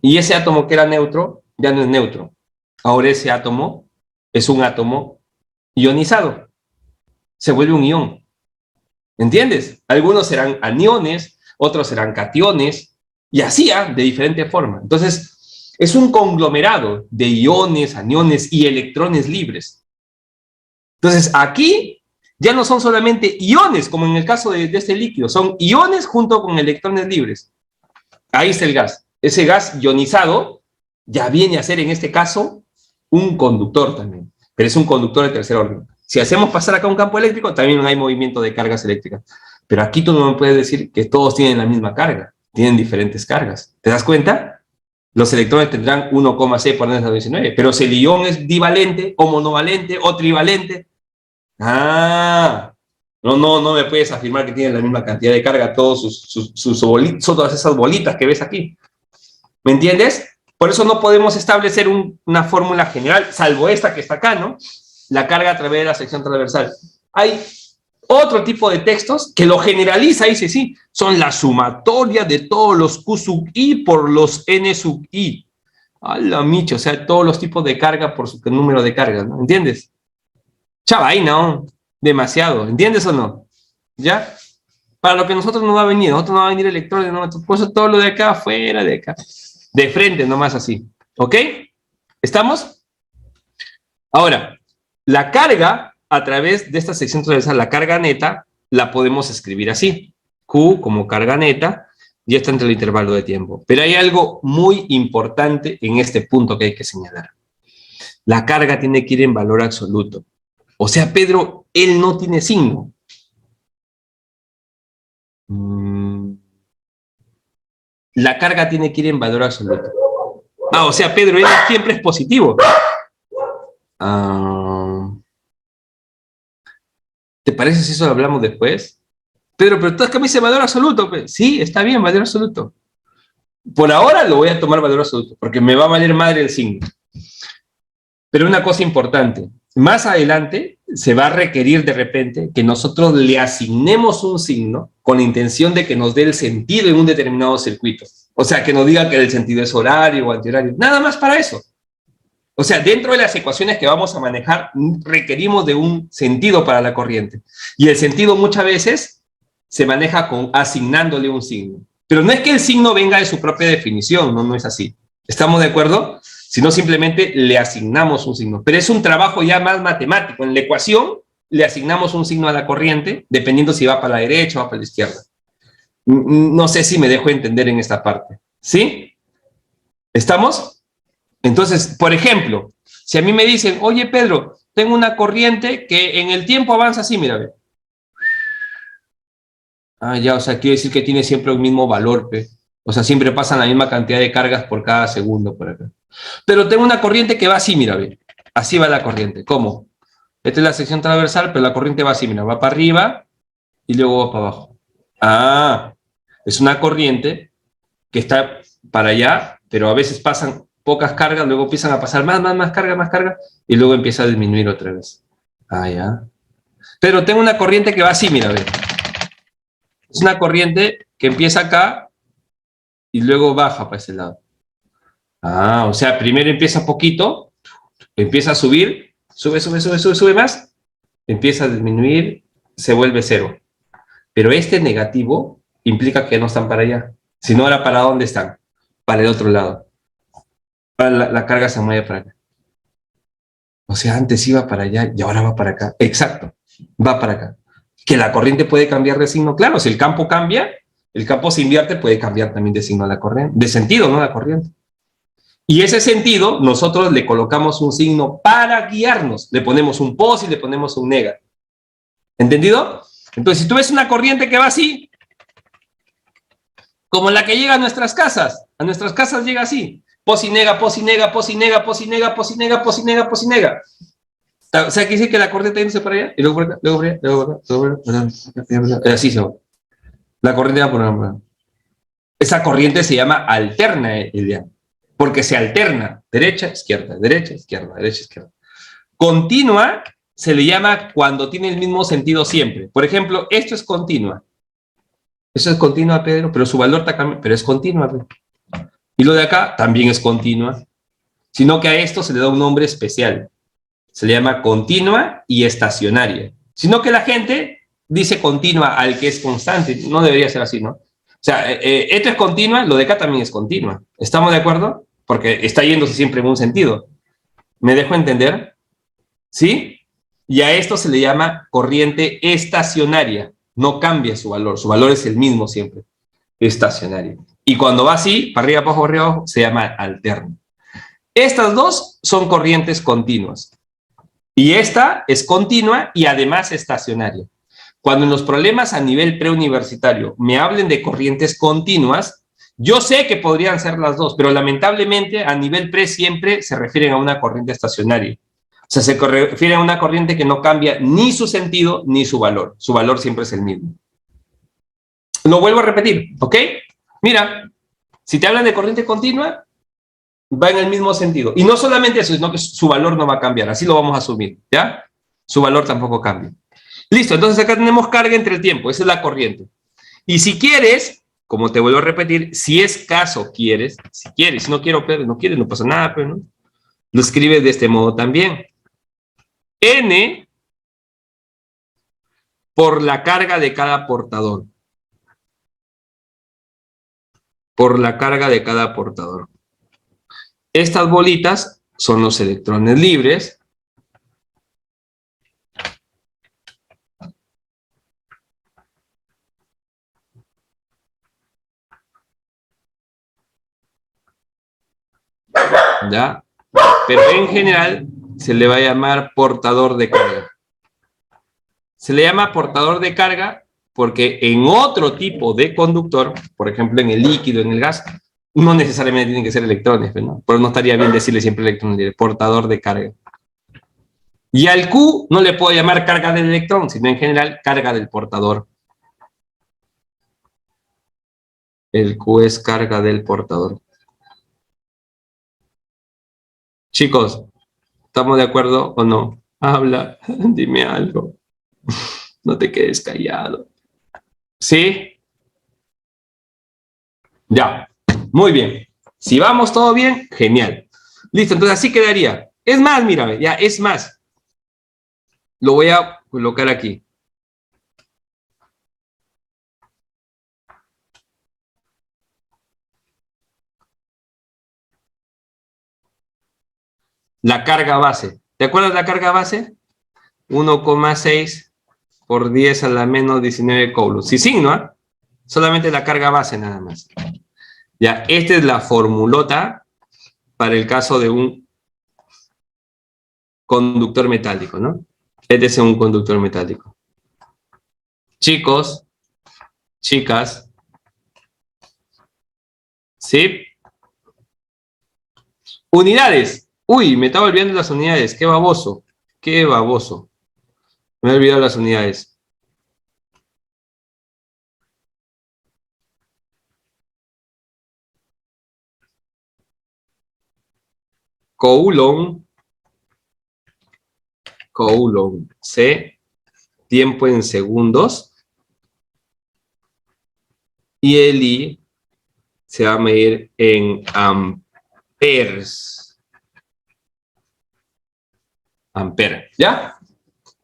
Y ese átomo que era neutro, ya no es neutro. Ahora ese átomo es un átomo ionizado. Se vuelve un ión. ¿Entiendes? Algunos serán aniones, otros serán cationes, y así, de diferente forma. Entonces, es un conglomerado de iones, aniones y electrones libres. Entonces, aquí ya no son solamente iones, como en el caso de este líquido, son iones junto con electrones libres. Ahí está el gas. Ese gas ionizado ya viene a ser, en este caso, un conductor también, pero es un conductor de tercer orden. Si hacemos pasar acá un campo eléctrico, también hay movimiento de cargas eléctricas. Pero aquí tú no me puedes decir que todos tienen la misma carga, tienen diferentes cargas. ¿Te das cuenta? Los electrones tendrán 1,6 por 10 a la 19, pero si el ion es divalente, o monovalente, o trivalente, no me puedes afirmar que tienen la misma cantidad de carga todos sus bolitas, todas esas bolitas que ves aquí. ¿Me entiendes? Por eso no podemos establecer una fórmula general, salvo esta que está acá, ¿no? La carga a través de la sección transversal. Hay otro tipo de textos que lo generaliza y dice, sí, son la sumatoria de todos los Q sub I por los N sub I. A la micha, o sea, todos los tipos de carga por su número de cargas, ¿no? ¿Entiendes? Chavaina, ¿no? Demasiado, ¿entiendes o no? ¿Ya? Para lo que nosotros no va a venir, electrones, no, por eso todo lo de acá, fuera de acá. De frente, nomás así. ¿Ok? ¿Estamos? Ahora, la carga a través de esta sección transversal, la carga neta, la podemos escribir así. Q como carga neta, y está entre el intervalo de tiempo. Pero hay algo muy importante en este punto que hay que señalar. La carga tiene que ir en valor absoluto. O sea, Pedro, él no tiene signo. La carga tiene que ir en valor absoluto. Ah, o sea, Pedro, él siempre es positivo. ¿Te parece si eso lo hablamos después? Pedro, pero tú es que me dice valor absoluto. Sí, está bien, valor absoluto. Por ahora lo voy a tomar valor absoluto, porque me va a valer madre el signo. Pero una cosa importante, más adelante se va a requerir de repente que nosotros le asignemos un signo con la intención de que nos dé el sentido en un determinado circuito. O sea, que nos diga que el sentido es horario o antihorario. Nada más para eso. O sea, dentro de las ecuaciones que vamos a manejar, requerimos de un sentido para la corriente. Y el sentido muchas veces se maneja asignándole un signo. Pero no es que el signo venga de su propia definición, no es así. ¿Estamos de acuerdo? Sino simplemente le asignamos un signo. Pero es un trabajo ya más matemático. En la ecuación le asignamos un signo a la corriente, dependiendo si va para la derecha o va para la izquierda. No sé si me dejo entender en esta parte. ¿Sí? ¿Estamos? Entonces, por ejemplo, si a mí me dicen, oye Pedro, tengo una corriente que en el tiempo avanza así, mira, ve. Ya, o sea, quiere decir que tiene siempre un mismo valor, pe. O sea, siempre pasan la misma cantidad de cargas por cada segundo, por acá. Pero tengo una corriente que va así, mira, ve. Así va la corriente. ¿Cómo? Esta es la sección transversal, pero la corriente va así, mira, va para arriba y luego va para abajo. Es una corriente que está para allá, pero a veces pasan pocas cargas, luego empiezan a pasar más carga, y luego empieza a disminuir otra vez. Ya. Pero tengo una corriente que va así, mira, ve. Es una corriente que empieza acá y luego baja para ese lado. O sea, primero empieza poquito, empieza a subir, sube más, empieza a disminuir, se vuelve cero. Pero este negativo implica que no están para allá, sino ahora para dónde están, para el otro lado. La carga se mueve para acá. O sea, antes iba para allá y ahora va para acá. Exacto, va para acá. Que la corriente puede cambiar de signo. Claro, si el campo cambia, el campo se invierte, puede cambiar también de signo a la corriente, de sentido, ¿no? La corriente. Y ese sentido, nosotros le colocamos un signo para guiarnos. Le ponemos un pos y le ponemos un nega. ¿Entendido? Entonces, si tú ves una corriente que va así, como la que llega a nuestras casas llega así. Pos y nega, pos y nega, pos y nega, pos y nega, pos y nega, pos y nega, pos y nega. O sea, quiere decir que la corriente yéndose para allá, y luego por acá, luego por allá, luego por acá, luego por acá, así se va. La corriente va por acá. Esa corriente se llama alterna, porque se alterna, derecha, izquierda, derecha, izquierda, derecha, izquierda. Continua se le llama cuando tiene el mismo sentido siempre. Por ejemplo, esto es continua. Eso es continua, Pedro, pero su valor está cambiando, pero es continua, Pedro. Y lo de acá también es continua, sino que a esto se le da un nombre especial. Se le llama continua y estacionaria. Sino que la gente dice continua al que es constante. No debería ser así, ¿no? O sea, esto es continua, lo de acá también es continua. ¿Estamos de acuerdo? Porque está yéndose siempre en un sentido. ¿Me dejo entender? ¿Sí? Y a esto se le llama corriente estacionaria. No cambia su valor es el mismo siempre. Estacionario. Y cuando va así, para arriba, para abajo, se llama alterno. Estas dos son corrientes continuas. Y esta es continua y además estacionaria. Cuando en los problemas a nivel preuniversitario me hablen de corrientes continuas, yo sé que podrían ser las dos, pero lamentablemente a nivel pre siempre se refieren a una corriente estacionaria. O sea, se refiere a una corriente que no cambia ni su sentido ni su valor. Su valor siempre es el mismo. Lo vuelvo a repetir, ¿ok? Mira, si te hablan de corriente continua, va en el mismo sentido. Y no solamente eso, sino que su valor no va a cambiar. Así lo vamos a asumir, ¿ya? Su valor tampoco cambia. Listo, entonces acá tenemos carga entre el tiempo. Esa es la corriente. Y si quieres, como te vuelvo a repetir, si es caso quieres, si quieres, si no quiero, pero no quieres, no pasa nada, pero no. Lo escribes de este modo también. N por la carga de cada portador. Por la carga de cada portador. Estas bolitas son los electrones libres. ¿Ya? Pero en general se le va a llamar portador de carga. Se le llama portador de carga porque en otro tipo de conductor, por ejemplo en el líquido, en el gas, no necesariamente tienen que ser electrones, ¿no? Pero no estaría bien decirle siempre electrones, portador de carga. Y al Q no le puedo llamar carga del electrón, sino en general carga del portador. El Q es carga del portador. Chicos, ¿estamos de acuerdo o no? Habla, dime algo. No te quedes callado. ¿Sí? Ya, muy bien. Si vamos todo bien, genial. Listo, entonces así quedaría. Es más, mírame, ya, es más. Lo voy a colocar aquí. La carga base. ¿Te acuerdas la carga base? 1,6 por 10 a la menos 19 coulombs. Sin signo, ¿eh? Solamente la carga base nada más. Ya, esta es la formulota para el caso de un conductor metálico, ¿no? Este es un conductor metálico. Chicos, chicas, ¿sí? Unidades. Uy, me estaba olvidando las unidades. Qué baboso. Qué baboso. Me he olvidado las unidades. Coulomb. Coulomb. C. Tiempo en segundos. Y el I se va a medir en amperes. Ampere. ¿Ya?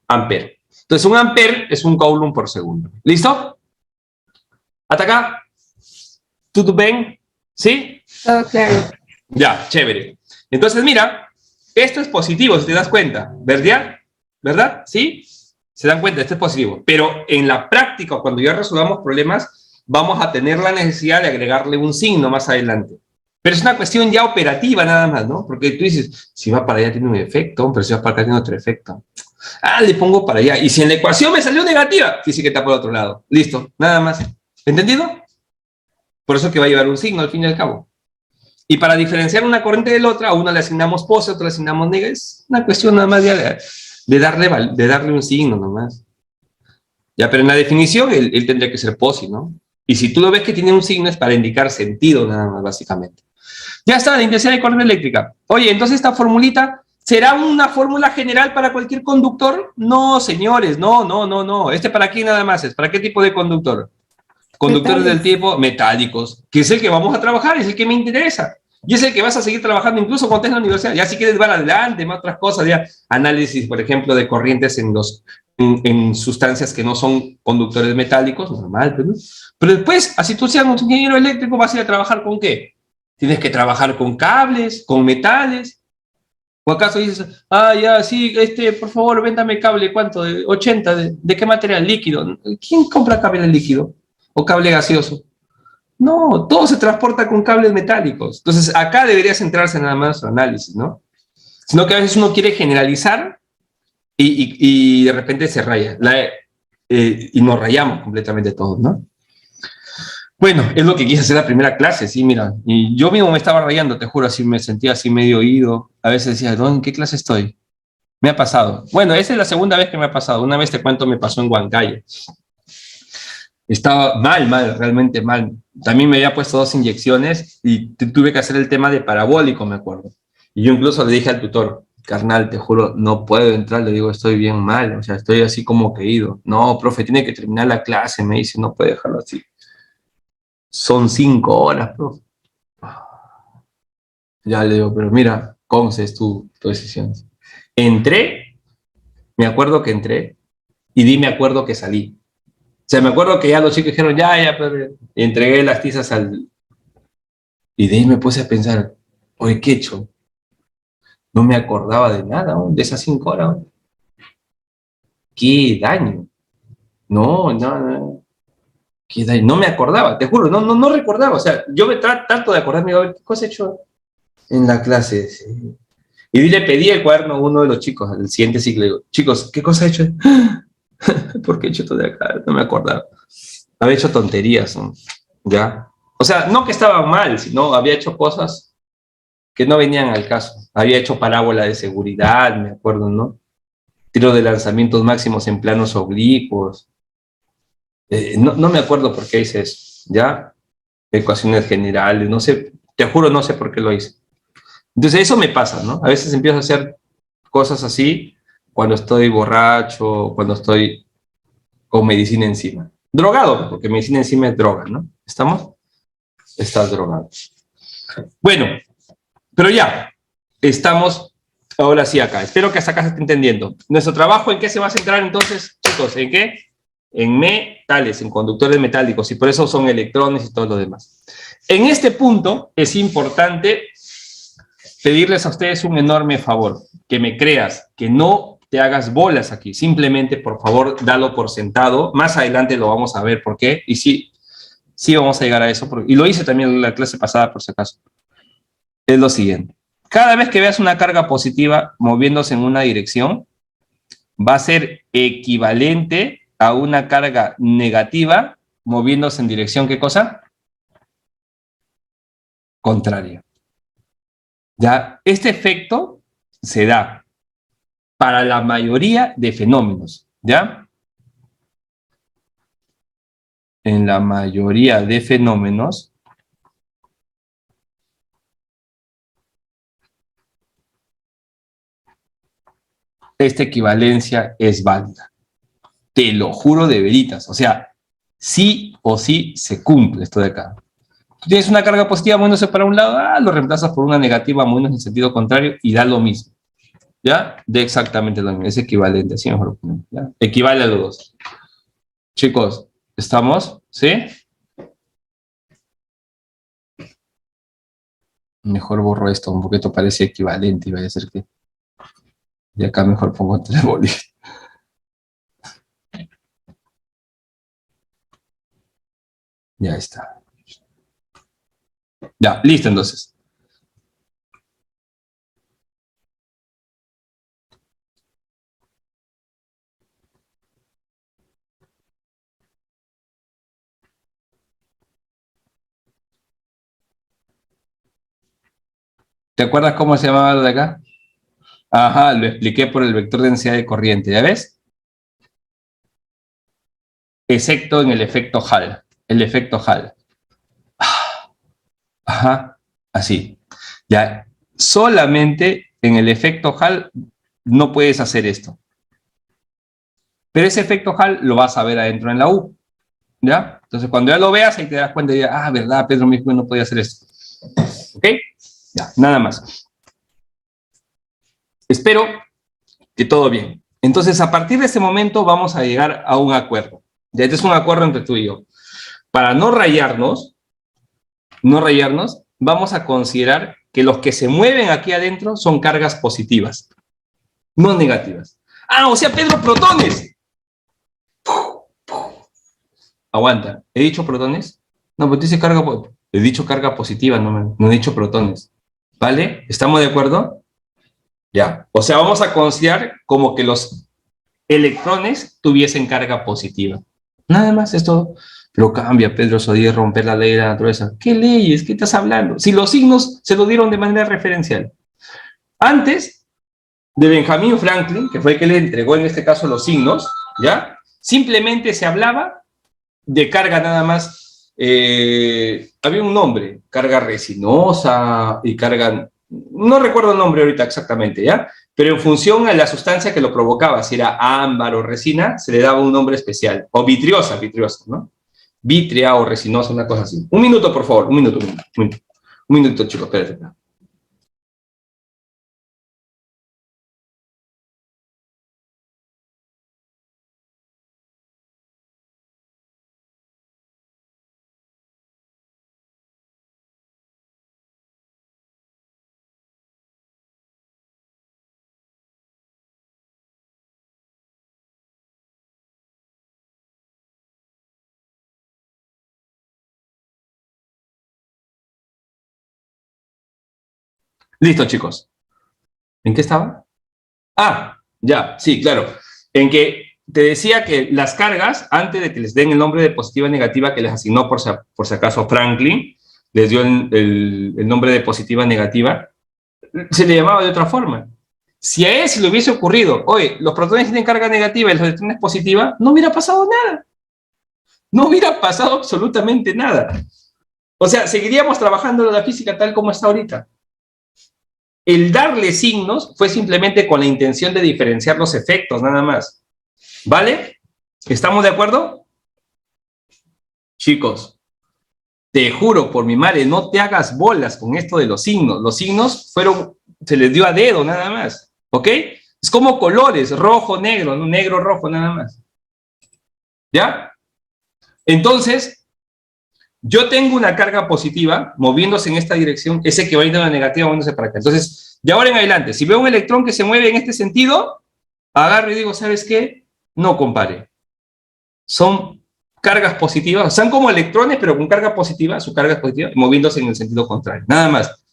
Ampere. Entonces, un ampere es un coulomb por segundo. ¿Listo? ¿Hasta acá? ¿Todo bien? ¿Sí? Todo claro. Ya, chévere. Entonces, mira, esto es positivo, si te das cuenta, ¿verdad? ¿Verdad? ¿Sí? Se dan cuenta, esto es positivo. Pero en la práctica, cuando ya resolvamos problemas, vamos a tener la necesidad de agregarle un signo más adelante. Pero es una cuestión ya operativa nada más, ¿no? Porque tú dices, si va para allá tiene un efecto, pero si va para acá tiene otro efecto. Ah, le pongo para allá. Y si en la ecuación me salió negativa, sí que está por otro lado. Listo, nada más. ¿Entendido? Por eso que va a llevar un signo al fin y al cabo. Y para diferenciar una corriente de la otra, a una le asignamos pose, a otra le asignamos nega. Es una cuestión nada más de darle un signo nomás. Ya, pero en la definición él tendría que ser posi, ¿no? Y si tú lo ves que tiene un signo es para indicar sentido nada más, básicamente. Ya está, la intensidad de corriente eléctrica. Oye, entonces esta formulita, ¿será una fórmula general para cualquier conductor? No, señores, no. ¿Este para qué nada más es? ¿Para qué tipo de conductor? Conductores del tipo metálicos, que es el que vamos a trabajar, es el que me interesa. Y es el que vas a seguir trabajando incluso cuando estés en la universidad. Ya si quieres van adelante, más otras cosas, ya análisis, por ejemplo, de corrientes en sustancias que no son conductores metálicos, normal, ¿no? Pero después, así tú seas un ingeniero eléctrico, vas a ir a trabajar ¿con qué? Tienes que trabajar con cables, con metales. ¿O acaso dices, ya, sí, por favor, véndame cable, ¿cuánto? De 80, ¿de qué material? Líquido. ¿Quién compra cable líquido? ¿O cable gaseoso? No, todo se transporta con cables metálicos. Entonces, acá debería centrarse nada más en análisis, ¿no? Sino que a veces uno quiere generalizar y de repente se raya. Y nos rayamos completamente todos, ¿no? Bueno, es lo que quise hacer la primera clase, sí, mira. Y yo mismo me estaba rayando, te juro, así me sentía así medio oído. A veces decía, ¿en qué clase estoy? Me ha pasado. Bueno, esa es la segunda vez que me ha pasado. Una vez te cuento, me pasó en Huancayo. Estaba mal, realmente mal. También me había puesto 2 inyecciones y tuve que hacer el tema de parabólico, me acuerdo. Y yo incluso le dije al tutor, carnal, te juro, no puedo entrar. Le digo, estoy bien mal, o sea, estoy así como caído. No, profe, tiene que terminar la clase, me dice, no puede dejarlo así. Son 5 horas, profe. Ya le digo, pero mira, ¿cómo es tu decisión? Entré, me acuerdo que entré, y me acuerdo que salí. O sea, me acuerdo que ya los chicos dijeron, ya, pero y entregué las tizas al... Y de ahí me puse a pensar, oye, ¿qué he hecho? No me acordaba de nada, ¿no? De esas 5 horas. ¿No? ¿Qué daño? No. ¿Qué daño? No me acordaba, te juro, no recordaba. O sea, yo me trato de acordarme, a ver, ¿qué cosa he hecho en la clase? Y le pedí el cuaderno a uno de los chicos, al siguiente ciclo, digo, chicos, ¿qué cosa he hecho? ¿Por qué he hecho esto de acá? No me acordaba. Había hecho tonterías, ¿no? ¿Ya? O sea, no que estaba mal, sino había hecho cosas que no venían al caso. Había hecho parábola de seguridad, me acuerdo, ¿no? Tiro de lanzamientos máximos en planos oblicuos. No me acuerdo por qué hice eso, ¿ya? Ecuaciones generales, no sé, te juro, no sé por qué lo hice. Entonces, eso me pasa, ¿no? A veces empiezo a hacer cosas así cuando estoy borracho, cuando estoy con medicina encima. Drogado, porque medicina encima es droga, ¿no? ¿Estamos? Estás drogado. Bueno, pero ya, estamos ahora sí acá. Espero que hasta acá se esté entendiendo. Nuestro trabajo, ¿en qué se va a centrar entonces, chicos? ¿En qué? En metales, en conductores metálicos, y por eso son electrones y todo lo demás. En este punto es importante pedirles a ustedes un enorme favor, que me creas, que no te hagas bolas aquí, simplemente por favor dalo por sentado, más adelante lo vamos a ver por qué, y sí vamos a llegar a eso, y lo hice también en la clase pasada por si acaso. Es lo siguiente, cada vez que veas una carga positiva moviéndose en una dirección, va a ser equivalente a una carga negativa moviéndose en dirección, ¿qué cosa? Contraria. Ya, este efecto se da para la mayoría de fenómenos, ¿ya? En la mayoría de fenómenos, esta equivalencia es válida. Te lo juro de veritas. O sea, sí o sí se cumple esto de acá. Tú tienes una carga positiva moviéndose para un lado, lo reemplazas por una negativa moviéndose en sentido contrario y da lo mismo. ¿Ya? De exactamente lo mismo. Es equivalente, así mejor. ¿Ya? Equivale a los dos. Chicos, ¿estamos? ¿Sí? Mejor borro esto, un poquito parece equivalente y vaya a ser que... Y acá mejor pongo 3 bolivianos. Ya está. Ya, listo entonces. ¿Te acuerdas cómo se llamaba lo de acá? Ajá, lo expliqué por el vector de densidad de corriente, ¿ya ves? Excepto en el efecto Hall. El efecto Hall. Ajá, así. Ya, solamente en el efecto Hall no puedes hacer esto. Pero ese efecto Hall lo vas a ver adentro en la U. ¿Ya? Entonces, cuando ya lo veas, ahí te das cuenta y dirás, verdad, Pedro mismo no podía hacer esto. ¿Ok? Ya, nada más. Espero que todo bien. Entonces, a partir de ese momento vamos a llegar a un acuerdo. Ya, este es un acuerdo entre tú y yo. Para no rayarnos, vamos a considerar que los que se mueven aquí adentro son cargas positivas, no negativas. O sea, Pedro, protones. Aguanta, ¿he dicho protones? No, pues dice carga, he dicho carga positiva, no he dicho protones. ¿Vale? ¿Estamos de acuerdo? Ya. O sea, vamos a considerar como que los electrones tuviesen carga positiva. Nada más es todo. Pero cambia, Pedro Sodí, romper la ley de la naturaleza. ¿Qué leyes? ¿Qué estás hablando? Si los signos se lo dieron de manera referencial. Antes de Benjamin Franklin, que fue el que le entregó en este caso los signos, ¿ya? Simplemente se hablaba de carga nada más. Había un nombre, carga resinosa y carga... No recuerdo el nombre ahorita exactamente, ¿ya? Pero en función a la sustancia que lo provocaba, si era ámbar o resina, se le daba un nombre especial. O vitriosa, ¿no? Vitrea o resinosa, una cosa así. Un minuto, por favor, un minuto. Un minuto, chicos, espérate. Listo, chicos. ¿En qué estaba? Ya, sí, claro. En que te decía que las cargas, antes de que les den el nombre de positiva negativa que les asignó por si acaso Franklin, les dio el nombre de positiva negativa, se le llamaba de otra forma. Si a él se le hubiese ocurrido, oye, los protones tienen carga negativa y los electrones positiva, no hubiera pasado nada. No hubiera pasado absolutamente nada. O sea, seguiríamos trabajando la física tal como está ahorita. El darle signos fue simplemente con la intención de diferenciar los efectos, nada más. ¿Vale? ¿Estamos de acuerdo? Chicos, te juro por mi madre, no te hagas bolas con esto de los signos. Los signos se les dio a dedo, nada más. ¿Ok? Es como colores, rojo, negro, ¿no? Negro, rojo, nada más. ¿Ya? Entonces, yo tengo una carga positiva moviéndose en esta dirección, ese equivalente a una negativa moviéndose para acá. Entonces, de ahora en adelante, si veo un electrón que se mueve en este sentido, agarro y digo, ¿sabes qué? No compare. Son cargas positivas, son como electrones, pero con carga positiva, su carga es positiva, moviéndose en el sentido contrario. Nada más.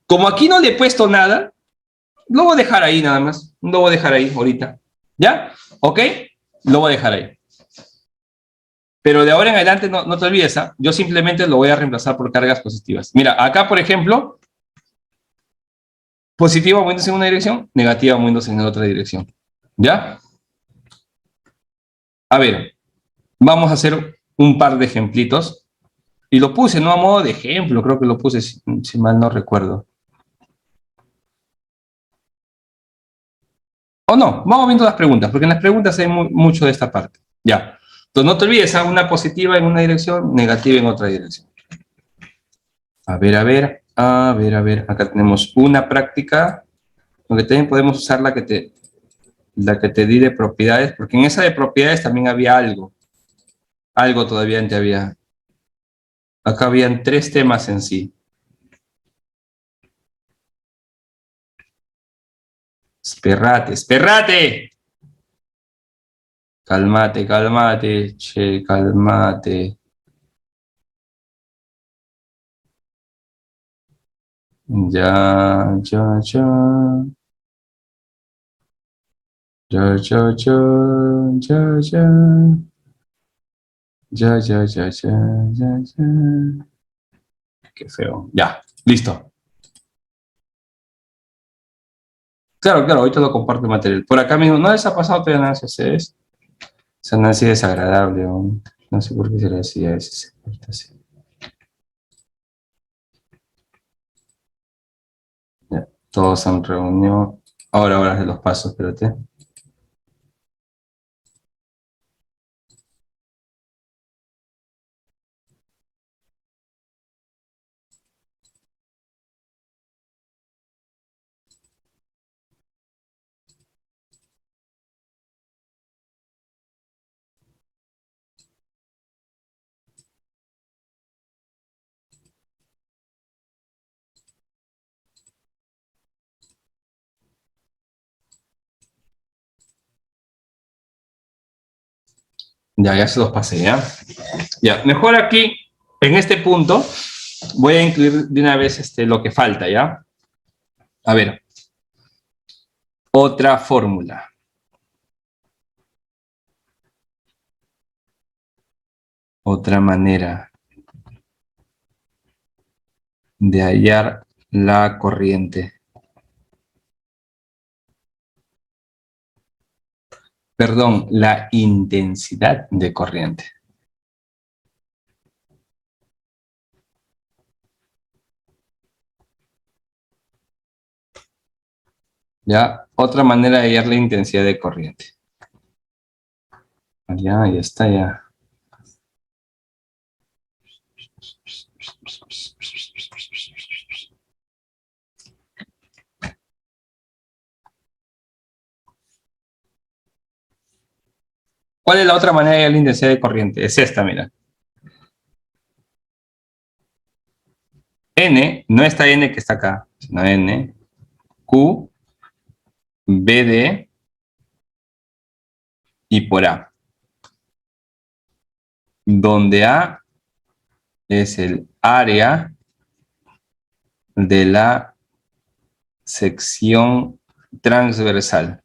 Como aquí no le he puesto nada, lo voy a dejar ahí nada más. Lo voy a dejar ahí ahorita. ¿Ya? ¿Ok? Lo voy a dejar ahí. Pero de ahora en adelante no te olvides, ¿eh? Yo simplemente lo voy a reemplazar por cargas positivas. Mira, acá, por ejemplo, positiva moviéndose en una dirección, negativa moviéndose en otra dirección. ¿Ya? A ver, vamos a hacer un par de ejemplitos. Y lo puse, no a modo de ejemplo, creo que lo puse, si mal no recuerdo. O no, vamos viendo las preguntas, porque en las preguntas hay mucho de esta parte. Ya. Entonces no te olvides, una positiva en una dirección, negativa en otra dirección. A ver. Acá tenemos una práctica, donde también podemos usar la que te di de propiedades, porque en esa de propiedades también había algo. Algo todavía antes había. Acá habían 3 temas en sí. Esperrate. Cálmate, che, cálmate. Ya. Qué feo. Ya, listo. Claro, ahorita lo comparto el material. Por acá mismo, no les ha pasado todavía nada, es Nancy desagradable, no sé por qué será así a veces. Ya, todos en reunión. Ahora de los pasos, espérate. Ya se los pasé, ¿ya? Ya, mejor aquí, en este punto, voy a incluir de una vez lo que falta, ¿ya? A ver, otra fórmula. Otra manera de hallar la corriente. Perdón, la intensidad de corriente. Ya, otra manera de hallar la intensidad de corriente. Ya está, ya. ¿Cuál es la otra manera de hallar la intensidad de corriente? Es esta, mira. N, no esta N que está acá, sino N, Q, BD y por A. Donde A es el área de la sección transversal.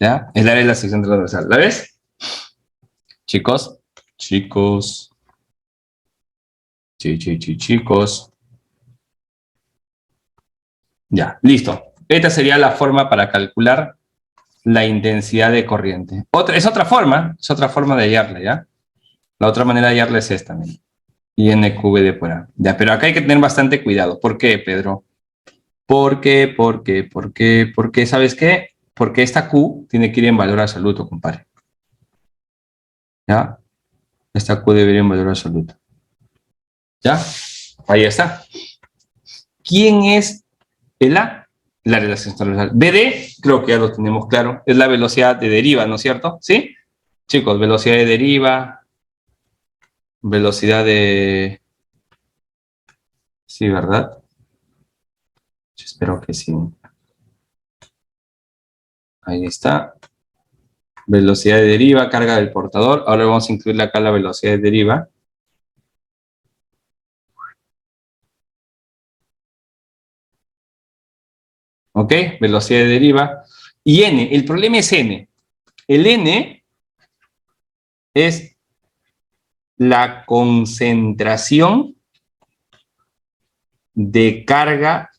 ¿Ya? Es el área de la sección transversal. ¿La ves? Chicos. Chicos. Chicos. Ya, listo. Esta sería la forma para calcular la intensidad de corriente. Es otra forma de hallarla, ¿ya? La otra manera de hallarla es esta, ¿no? INQVD por A. Ya, pero acá hay que tener bastante cuidado. ¿Por qué, Pedro? ¿Por qué? ¿Sabes qué? Porque esta Q tiene que ir en valor absoluto, compadre. ¿Ya? Esta Q debe ir en valor absoluto. ¿Ya? Ahí está. ¿Quién es el A? La relación transversal. BD, creo que ya lo tenemos claro, es la velocidad de deriva, ¿no es cierto? ¿Sí? Chicos, velocidad de deriva, velocidad de... Sí, ¿verdad? Yo espero que sí. Ahí está. Velocidad de deriva, carga del portador. Ahora vamos a incluirle acá la velocidad de deriva. ¿Ok? Velocidad de deriva. Y N, el problema es N. El N es la concentración de carga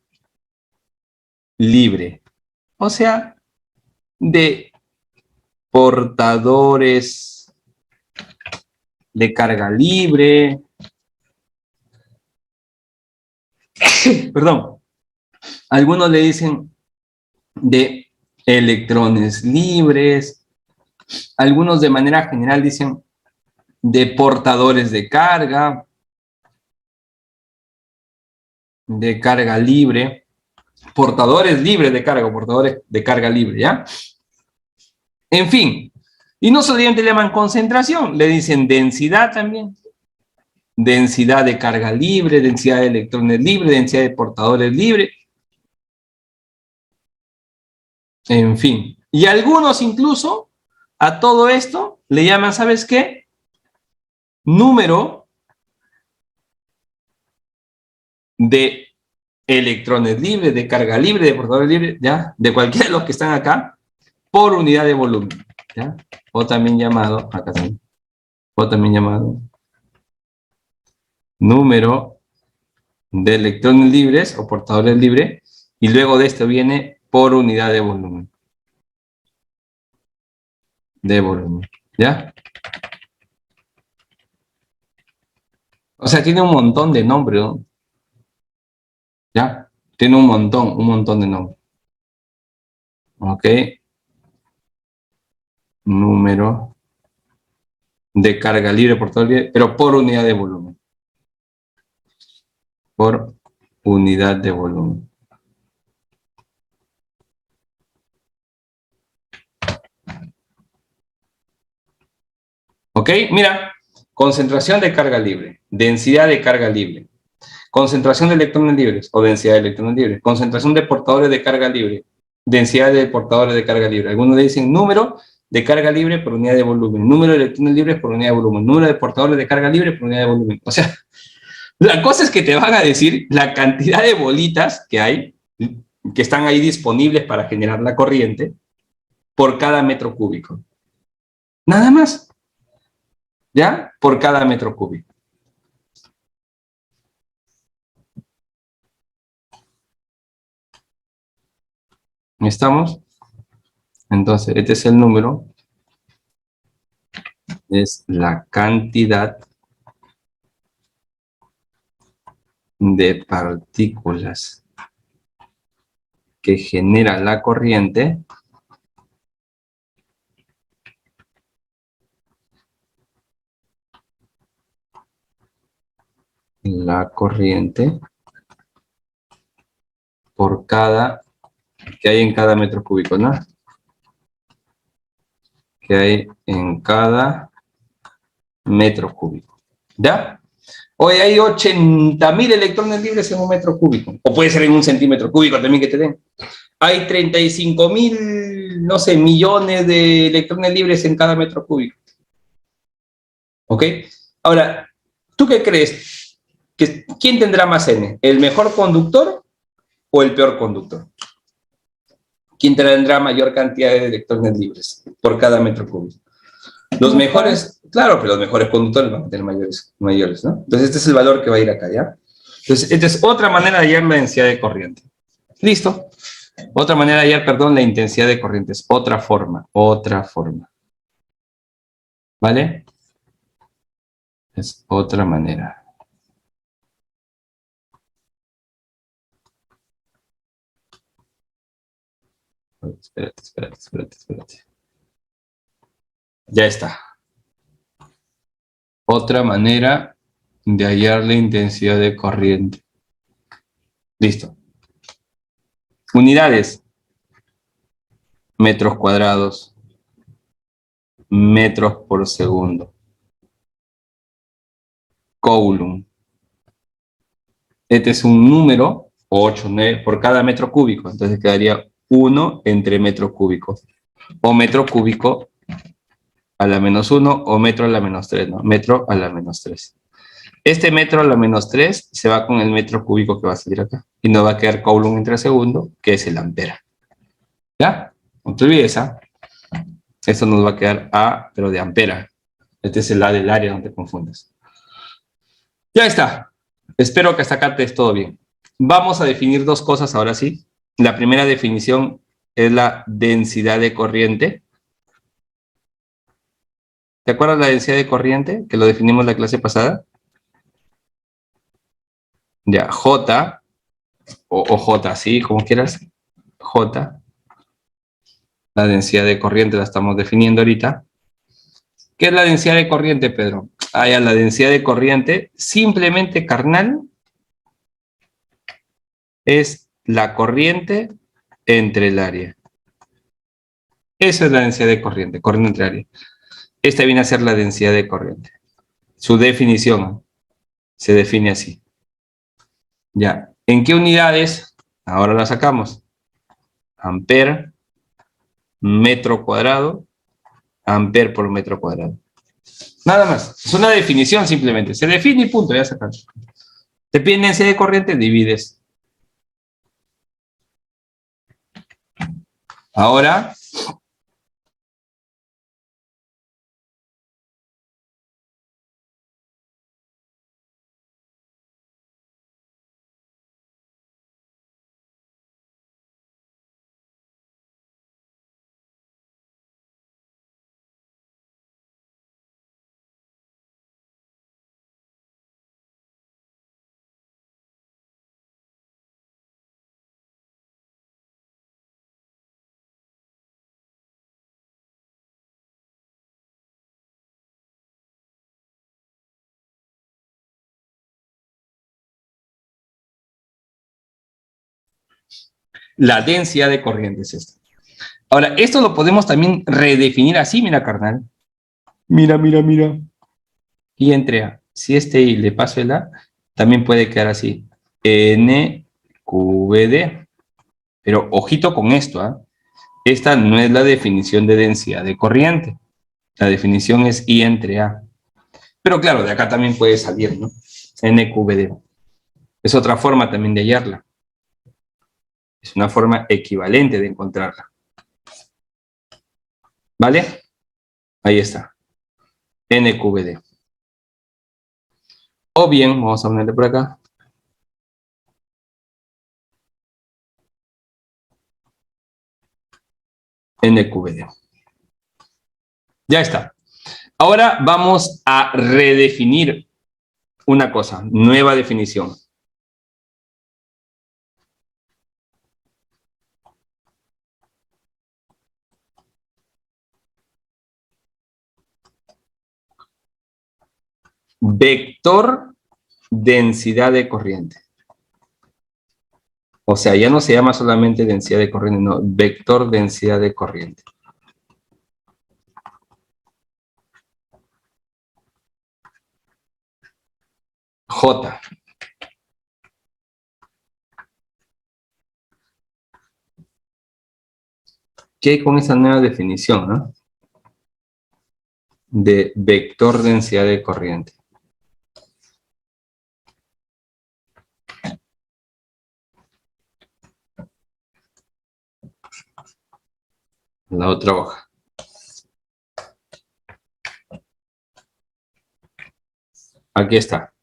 libre. O sea, de portadores de carga libre. Perdón. Algunos le dicen de electrones libres. Algunos de manera general dicen de portadores de carga libre, portadores libres de carga, portadores de carga libre, ¿ya? En fin, y no solamente le llaman concentración, le dicen densidad también, densidad de carga libre, densidad de electrones libre, densidad de portadores libre, en fin. Y algunos incluso a todo esto le llaman, ¿sabes qué? Número de electrones libres, de carga libre, de portadores libres, ¿ya? De cualquiera de los que están acá, por unidad de volumen, ¿ya? O también llamado, acá también, o también llamado número de electrones libres o portadores libres, y luego de esto viene por unidad de volumen. ¿Ya? O sea, tiene un montón de nombres, ¿no? ¿Ya? Tiene un montón de nombres. ¿Ok? Número de carga libre, portador libre, pero por unidad de volumen. Por unidad de volumen. ¿Ok? Mira, concentración de carga libre, densidad de carga libre, concentración de electrones libres o densidad de electrones libres, concentración de portadores de carga libre, densidad de portadores de carga libre. Algunos le dicen número de carga libre por unidad de volumen, número de electrones libres por unidad de volumen, número de portadores de carga libre por unidad de volumen. O sea, la cosa es que te van a decir la cantidad de bolitas que hay, que están ahí disponibles para generar la corriente, por cada metro cúbico. Nada más. ¿Ya? Por cada metro cúbico. ¿Estamos? Entonces, este es el número. Es la cantidad de partículas que genera la corriente por cada que hay en cada metro cúbico, ¿no? Que hay en cada metro cúbico. ¿Ya? Hoy hay 80.000 electrones libres en un metro cúbico. O puede ser en un centímetro cúbico también que te den. Hay 35.000, no sé, millones de electrones libres en cada metro cúbico. ¿Ok? Ahora, ¿tú qué crees? ¿Quién tendrá más N? ¿El mejor conductor o el peor conductor? ¿quién tendrá mayor cantidad de electrones libres por cada metro cúbico? Los mejores, claro, pero los mejores conductores van a tener mayores, ¿no? Entonces este es el valor que va a ir acá, ¿ya? Entonces esta es otra manera de hallar la densidad de corriente. ¿Listo? Otra manera de hallar, perdón, la intensidad de corriente. Es otra forma. ¿Vale? Es otra manera. Espérate. Ya está. Otra manera de hallar la intensidad de corriente. Listo. Unidades. Metros cuadrados. Metros por segundo. Coulomb. Este es un número, 8, 9, por cada metro cúbico. Entonces quedaría 1 entre metro cúbico. O metro cúbico a la menos 1 o metro a la menos 3, ¿no? Metro a la menos 3. Este metro a la menos 3 se va con el metro cúbico que va a salir acá. Y nos va a quedar Coulomb entre segundo, que es el ampera. ¿Ya? No te olvides, ¿ah? Esto nos va a quedar A, pero de ampera. Este es el A del área, no te confundas. Ya está. Espero que hasta acá te es todo bien. Vamos a definir dos cosas ahora sí. La primera definición es la densidad de corriente. ¿Te acuerdas la densidad de corriente? Que lo definimos en la clase pasada. Ya, J, o J, sí, como quieras. J. La densidad de corriente la estamos definiendo ahorita. ¿Qué es la densidad de corriente, Pedro? Ya, la densidad de corriente, simplemente carnal, es la corriente entre el área. Esa es la densidad de corriente entre área. Esta viene a ser la densidad de corriente. Su definición se define así. Ya. ¿En qué unidades? Ahora la sacamos. Ampere, metro cuadrado, ampere por metro cuadrado. Nada más. Es una definición simplemente. Se define y punto, ya sacamos. Te piden densidad de corriente, divides. Ahora, la densidad de corriente es esta. Ahora, esto lo podemos también redefinir así, mira, carnal. Mira. Y entre A. Si este I le paso el A, también puede quedar así. NQVD. Pero ojito con esto, ¿ah? Esta no es la definición de densidad de corriente. La definición es I entre A. Pero claro, de acá también puede salir, ¿no? NQVD. Es otra forma también de hallarla. Es una forma equivalente de encontrarla. ¿Vale? Ahí está. NQVD. O bien, vamos a ponerle por acá. NQVD. Ya está. Ahora vamos a redefinir una cosa, nueva definición. Vector densidad de corriente. O sea, ya no se llama solamente densidad de corriente, no, vector densidad de corriente. J. ¿Qué hay con esa nueva definición, no? De vector densidad de corriente? La otra hoja. Aquí está.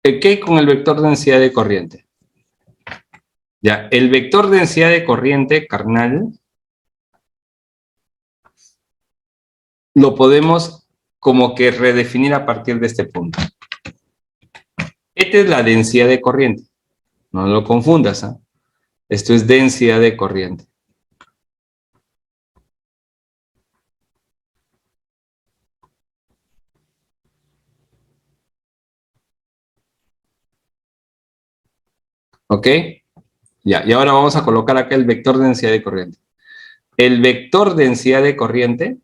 ¿Qué con el vector densidad de corriente? Ya, el vector densidad de corriente, carnal, lo podemos como que redefinir a partir de este punto. Esta es la densidad de corriente. No lo confundas, ¿eh? Esto es densidad de corriente. ¿Ok? Ya, y ahora vamos a colocar acá el vector densidad de corriente. El vector densidad de corriente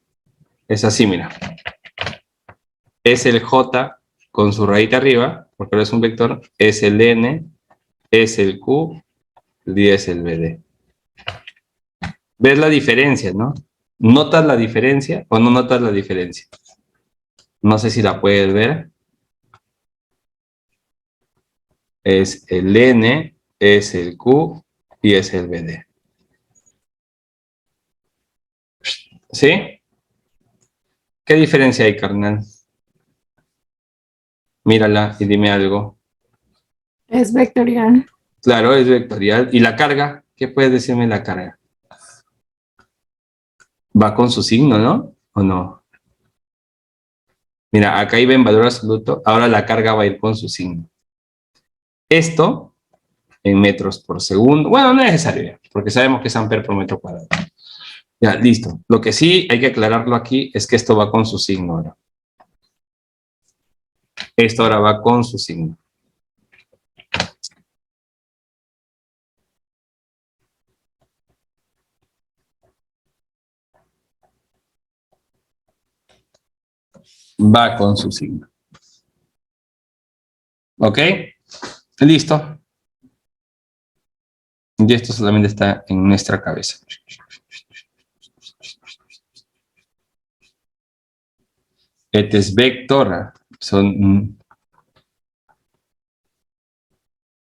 es así, mira. Es el J con su rayita arriba, porque ahora es un vector, es el N, es el Q, y es el BD. ¿Ves la diferencia, no? ¿Notas la diferencia o no notas la diferencia? No sé si la puedes ver. Es el N, es el Q y es el BD. ¿Sí? ¿Qué diferencia hay, carnal? Mírala y dime algo. Es vectorial. Claro, es vectorial. ¿Y la carga? ¿Qué puedes decirme de la carga? Va con su signo, ¿no? ¿O no? Mira, acá iba en valor absoluto, ahora la carga va a ir con su signo. Esto, en metros por segundo, bueno, no es necesario, porque sabemos que es amper por metro cuadrado. Ya, listo. Lo que sí hay que aclararlo aquí es que esto va con su signo ahora. Esto ahora va con su signo. Va con su signo. ¿Ok? Listo. Y esto solamente está en nuestra cabeza. Este es vector. Son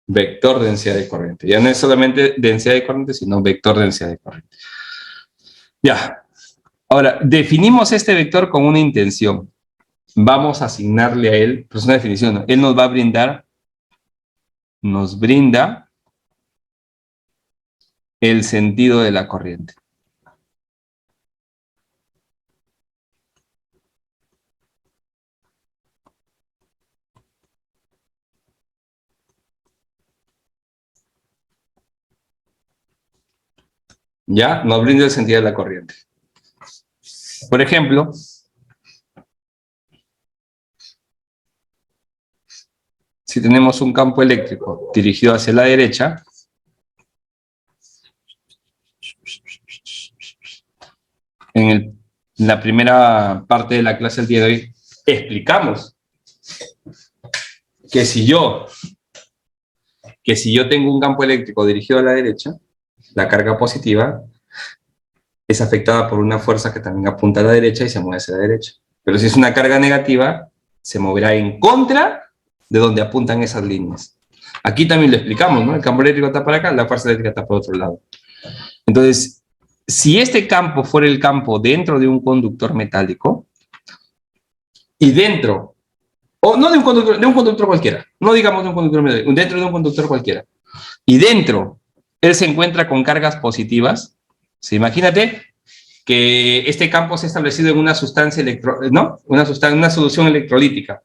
vector densidad de corriente. Ya no es solamente densidad de corriente, sino vector densidad de corriente. Ya. Ahora, definimos este vector con una intención. Vamos a asignarle a él, pues una definición, ¿no? Él nos va a brindar, nos brinda el sentido de la corriente. ¿Ya? Nos brinda el sentido de la corriente. Por ejemplo, si tenemos un campo eléctrico dirigido hacia la derecha, en la primera parte de la clase del día de hoy, explicamos que si yo tengo un campo eléctrico dirigido a la derecha, la carga positiva es afectada por una fuerza que también apunta a la derecha y se mueve hacia la derecha. Pero si es una carga negativa, se moverá en contra de donde apuntan esas líneas. Aquí también lo explicamos, ¿no? El campo eléctrico está para acá, la fuerza eléctrica está por otro lado. Entonces, si este campo fuera el campo dentro de un conductor metálico, y dentro, o no de un conductor cualquiera, no digamos de un conductor metálico, dentro de un conductor cualquiera, y dentro él se encuentra con cargas positivas, ¿sí? Imagínate que este campo se ha establecido en una sustancia ¿no? Una solución electrolítica,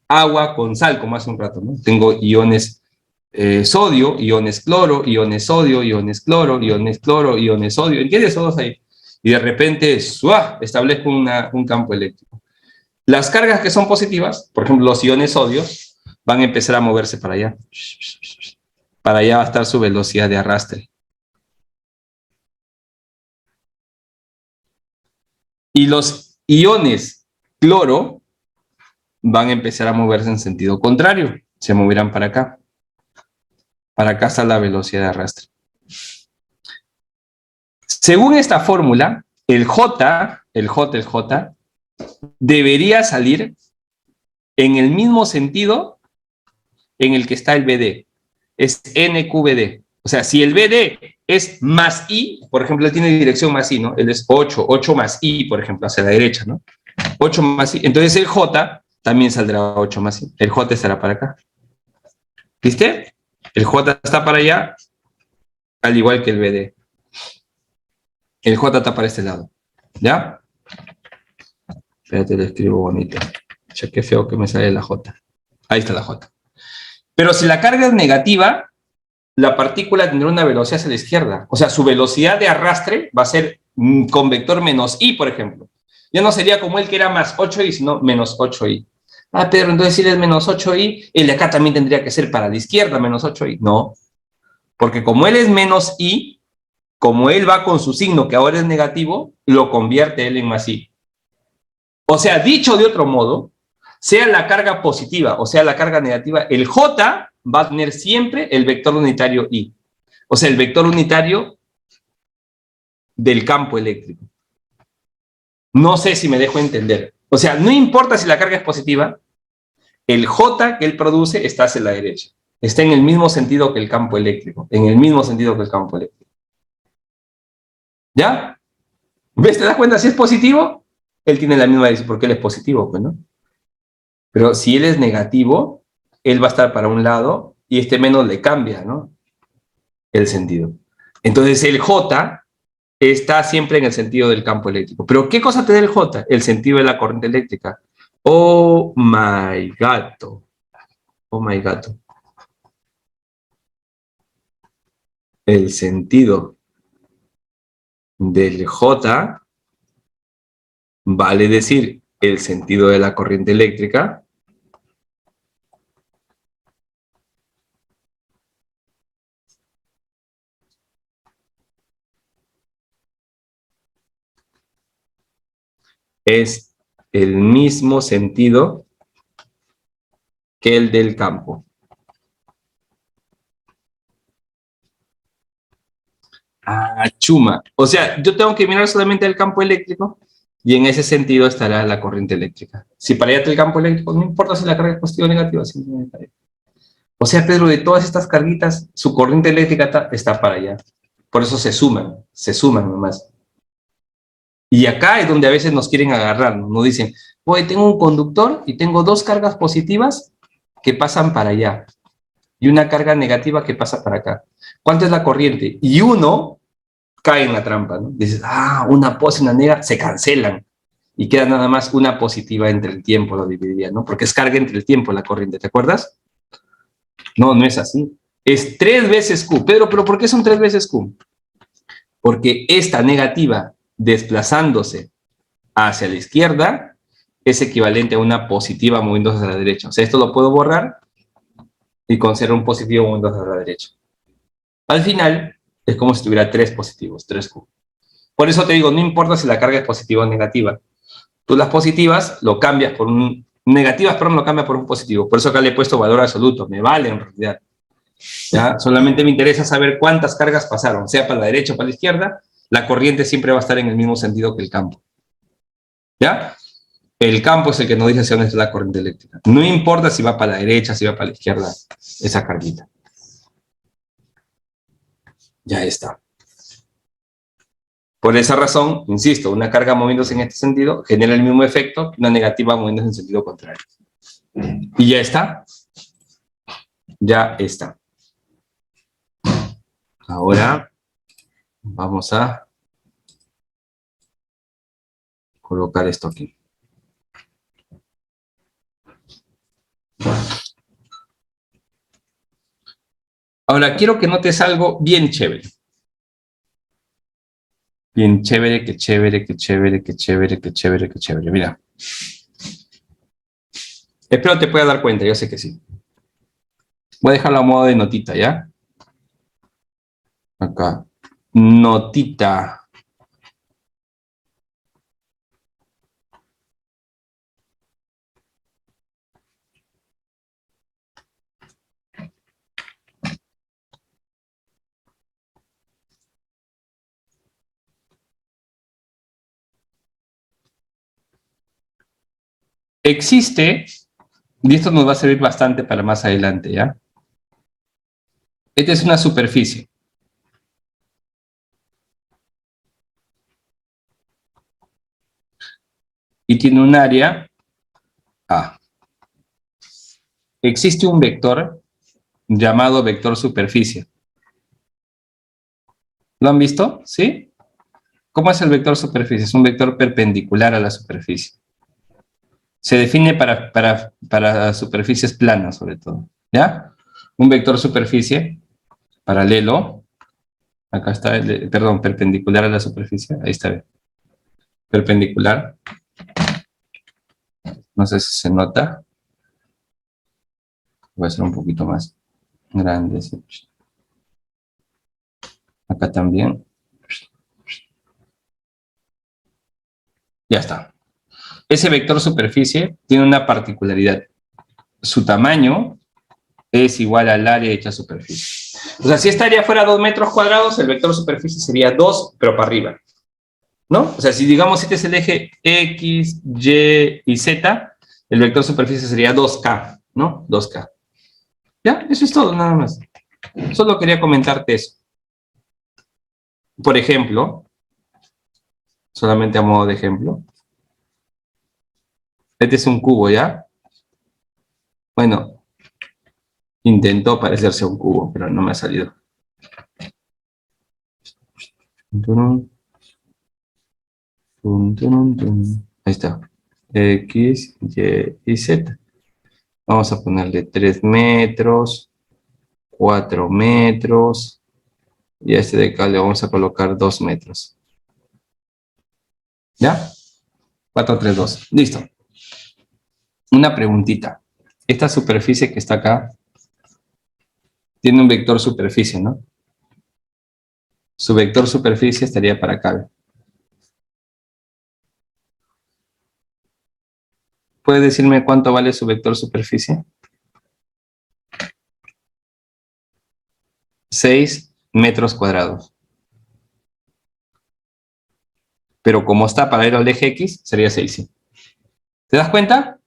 agua con sal, como hace un rato, ¿no? Tengo iones sodio, iones cloro, iones sodio, iones cloro, iones cloro, iones sodio, ¿entiendes? Todos ahí. Y de repente, ¡suah!, establezco un campo eléctrico. Las cargas que son positivas, por ejemplo, los iones sodio, van a empezar a moverse para allá. Para allá va a estar su velocidad de arrastre. Y los iones cloro van a empezar a moverse en sentido contrario. Se moverán para acá. Para acá está la velocidad de arrastre. Según esta fórmula, el J debería salir en el mismo sentido en el que está el BD. Es NQBD. O sea, si el BD es más I, por ejemplo, él tiene dirección más I, ¿no? Él es 8, 8 más I, por ejemplo, hacia la derecha, ¿no? 8 más I. Entonces el J también saldrá 8 más I. El J estará para acá. ¿Viste? El J está para allá, al igual que el BD. El J está para este lado. ¿Ya? Espérate, lo escribo bonito. Ya qué feo que me sale la J. Ahí está la J. Pero si la carga es negativa, la partícula tendrá una velocidad hacia la izquierda. O sea, su velocidad de arrastre va a ser con vector menos I, por ejemplo. Ya no sería como el que era más 8i, sino menos 8i. Ah, Pedro, entonces si él es menos 8i, el de acá también tendría que ser para la izquierda, menos 8i. No, porque como él es menos i, como él va con su signo que ahora es negativo, lo convierte él en más i. O sea, dicho de otro modo, sea la carga positiva o sea la carga negativa, el J va a tener siempre el vector unitario I. O sea, el vector unitario del campo eléctrico. No sé si me dejo entender. O sea, no importa si la carga es positiva, el J que él produce está hacia la derecha. Está en el mismo sentido que el campo eléctrico. En el mismo sentido que el campo eléctrico. ¿Ya? ¿Ves? ¿Te das cuenta? Si es positivo, él tiene la misma dirección porque él es positivo, pues, ¿no? Pero si él es negativo, él va a estar para un lado y este menos le cambia, ¿no? El sentido. Entonces el J está siempre en el sentido del campo eléctrico. ¿Pero qué cosa te da el J? El sentido de la corriente eléctrica. Oh my gato. Oh my gato. El sentido del J vale decir el sentido de la corriente eléctrica es el mismo sentido que el del campo. Ah, chuma. O sea, yo tengo que mirar solamente el campo eléctrico y en ese sentido estará la corriente eléctrica. Si para allá está el campo eléctrico, no importa si la carga es positiva o negativa, simplemente para allá. O sea, Pedro, de todas estas carguitas, su corriente eléctrica está para allá. Por eso se suman nomás. Y acá es donde a veces nos quieren agarrar, ¿no? Nos dicen, oye, tengo un conductor y tengo dos cargas positivas que pasan para allá y una carga negativa que pasa para acá. ¿Cuánto es la corriente? Y uno cae en la trampa, ¿no? Dices, ah, una positiva y una negativa, se cancelan y queda nada más una positiva entre el tiempo, lo dividiría, ¿no? Porque es carga entre el tiempo la corriente, ¿te acuerdas? No, no es así. Es 3 veces Q. Pedro, ¿pero por qué son 3 veces Q? Porque esta negativa desplazándose hacia la izquierda es equivalente a una positiva moviéndose hacia la derecha. O sea, esto lo puedo borrar y conservo un positivo moviéndose hacia la derecha. Al final, es como si tuviera 3 positivos, 3Q. Por eso te digo, no importa si la carga es positiva o negativa. Tú las positivas lo cambias por un... Negativas, perdón, lo cambias por un positivo. Por eso acá le he puesto valor absoluto. Me vale en realidad. ¿Ya? Solamente me interesa saber cuántas cargas pasaron, sea para la derecha o para la izquierda. La corriente siempre va a estar en el mismo sentido que el campo. ¿Ya? El campo es el que nos dice hacia dónde está la corriente eléctrica. No importa si va para la derecha, si va para la izquierda, esa carguita. Ya está. Por esa razón, insisto, una carga moviéndose en este sentido genera el mismo efecto que una negativa moviéndose en sentido contrario. Y ya está. Ya está. Ahora vamos a colocar esto aquí. Ahora quiero que notes algo bien chévere. Bien chévere, que chévere, que chévere, que chévere, que chévere, que chévere. Mira. Espero te puedas dar cuenta, yo sé que sí. Voy a dejarlo a modo de notita, ¿ya? Acá. Notita. Existe, y esto nos va a servir bastante para más adelante, ¿ya? Esta es una superficie. y tiene un área A. Existe un vector llamado vector superficie. ¿Lo han visto? ¿Sí? ¿Cómo es el vector superficie? Es un vector perpendicular a la superficie. Se define para superficies planas, sobre todo. ¿Ya? Un vector superficie paralelo. Acá está, perdón, perpendicular a la superficie. Ahí está bien. Perpendicular. No sé si se nota. Voy a hacer un poquito más grande. ¿Sí? Acá también. Ya está. Ese vector superficie tiene una particularidad. Su tamaño es igual al área de dicha superficie. O sea, si esta área fuera 2 metros cuadrados, el vector superficie sería 2, pero para arriba. ¿No? O sea, si digamos este es el eje X, Y y Z, el vector superficie sería 2K, ¿no? 2K. Ya, eso es todo, nada más. Solo quería comentarte eso. Por ejemplo, solamente a modo de ejemplo, este es un cubo, ¿ya? Bueno, intentó parecerse a un cubo, pero no me ha salido. Ahí está. X, Y y Z. Vamos a ponerle 3 metros, 4 metros, y a este de acá le vamos a colocar 2 metros. ¿Ya? 4, 3, 2. Listo. Una preguntita. Esta superficie que está acá tiene un vector superficie, ¿no? Su vector superficie estaría para acá. ¿Puede decirme cuánto vale su vector superficie? 6 metros cuadrados. Pero como está paralelo al eje X, sería 6. ¿Sí? ¿Te das cuenta?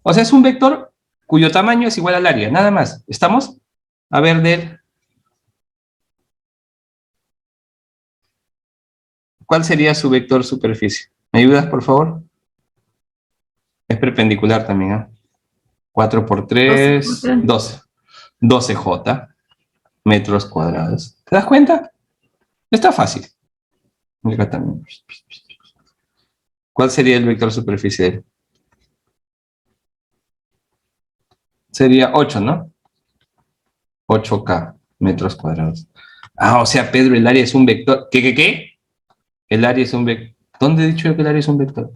O sea, es un vector cuyo tamaño es igual al área, nada más. ¿Estamos? A ver, ¿cuál sería su vector superficie? ¿Me ayudas, por favor? Es perpendicular también, ¿eh? 4 por 3, 12. 12J metros cuadrados. ¿Te das cuenta? Está fácil. Acá también. ¿Cuál sería el vector superficie? Sería 8, ¿no? 8K metros cuadrados. Ah, o sea, Pedro, el área es un vector. ¿Qué? El área es un vector. ¿Dónde he dicho yo que el área es un vector?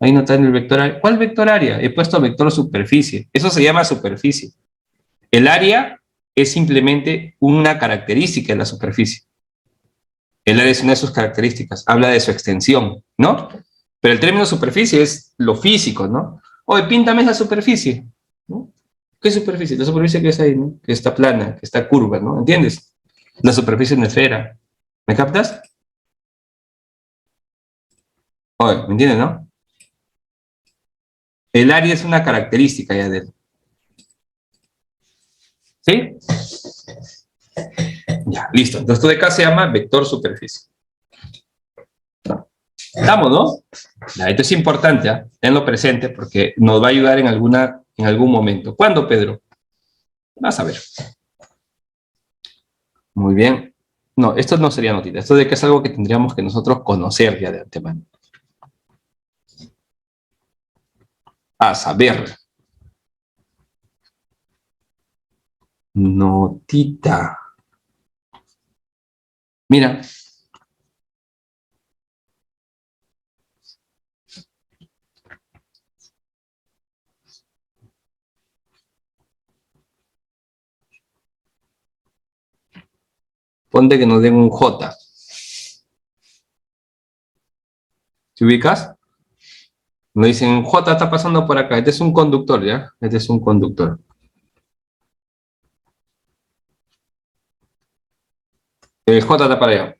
Ahí no está en el vector área. ¿Cuál vector área? He puesto vector superficie. Eso se llama superficie. El área es simplemente una característica de la superficie. El área es una de sus características. Habla de su extensión, ¿no? Pero el término superficie es lo físico, ¿no? Oye, píntame esa superficie, ¿no? ¿Qué superficie? La superficie que es ahí, ¿no? Que está plana, que está curva, ¿no? ¿Entiendes? La superficie es una esfera. ¿Me captas? Oye, ¿me entiendes, no? El área es una característica ya de él. ¿Sí? Ya, listo. Entonces, esto de acá se llama vector superficie. ¿Estamos, no? Ya, esto es importante, ¿eh? Tenlo presente porque nos va a ayudar en algún momento. ¿Cuándo, Pedro? Vas a ver. Muy bien. No, esto no sería notita. Esto de que es algo que tendríamos que nosotros conocer ya de antemano. A saber. Notita. Mira. Ponte que nos den un J. ¿Te ubicas? Nos dicen, J está pasando por acá. Este es un conductor, ¿ya? Este es un conductor. El J está para allá.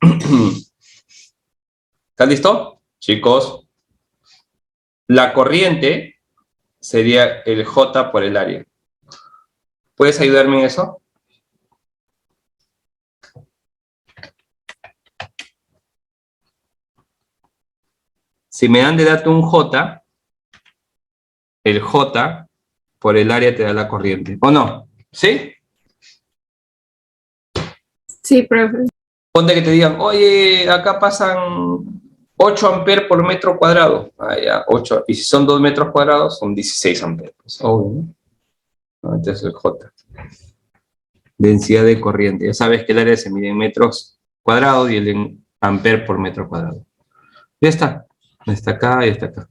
¿Están listos? Chicos. La corriente sería el J por el área. ¿Puedes ayudarme en eso? Si me dan de dato un J, el J por el área te da la corriente, ¿o no? ¿Sí? Sí, profe. Ponte que te digan, oye, acá pasan 8 amperes por metro cuadrado. Ah, ya, 8. Y si son 2 metros cuadrados, son 16 amperes. Pues, obvio, ¿no? Ah, entonces el J. Densidad de corriente. Ya sabes que el área se mide en metros cuadrados y el en amper por metro cuadrado. Ya está. Está acá y está acá.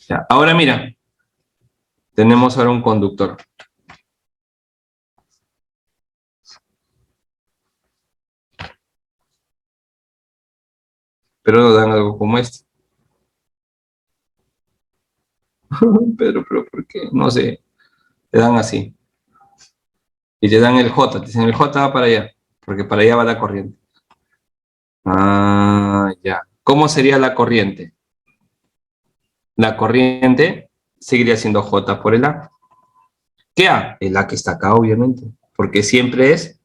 Ya. Ahora mira, tenemos ahora un conductor. Pero nos dan algo como este. Pero, ¿por qué? No sé. Te dan así. Y te dan el J. Te dicen el J va para allá. Porque para allá va la corriente. Ah, ya. ¿Cómo sería la corriente? La corriente seguiría siendo J por el A. ¿Qué A? El A que está acá, obviamente. Porque siempre es,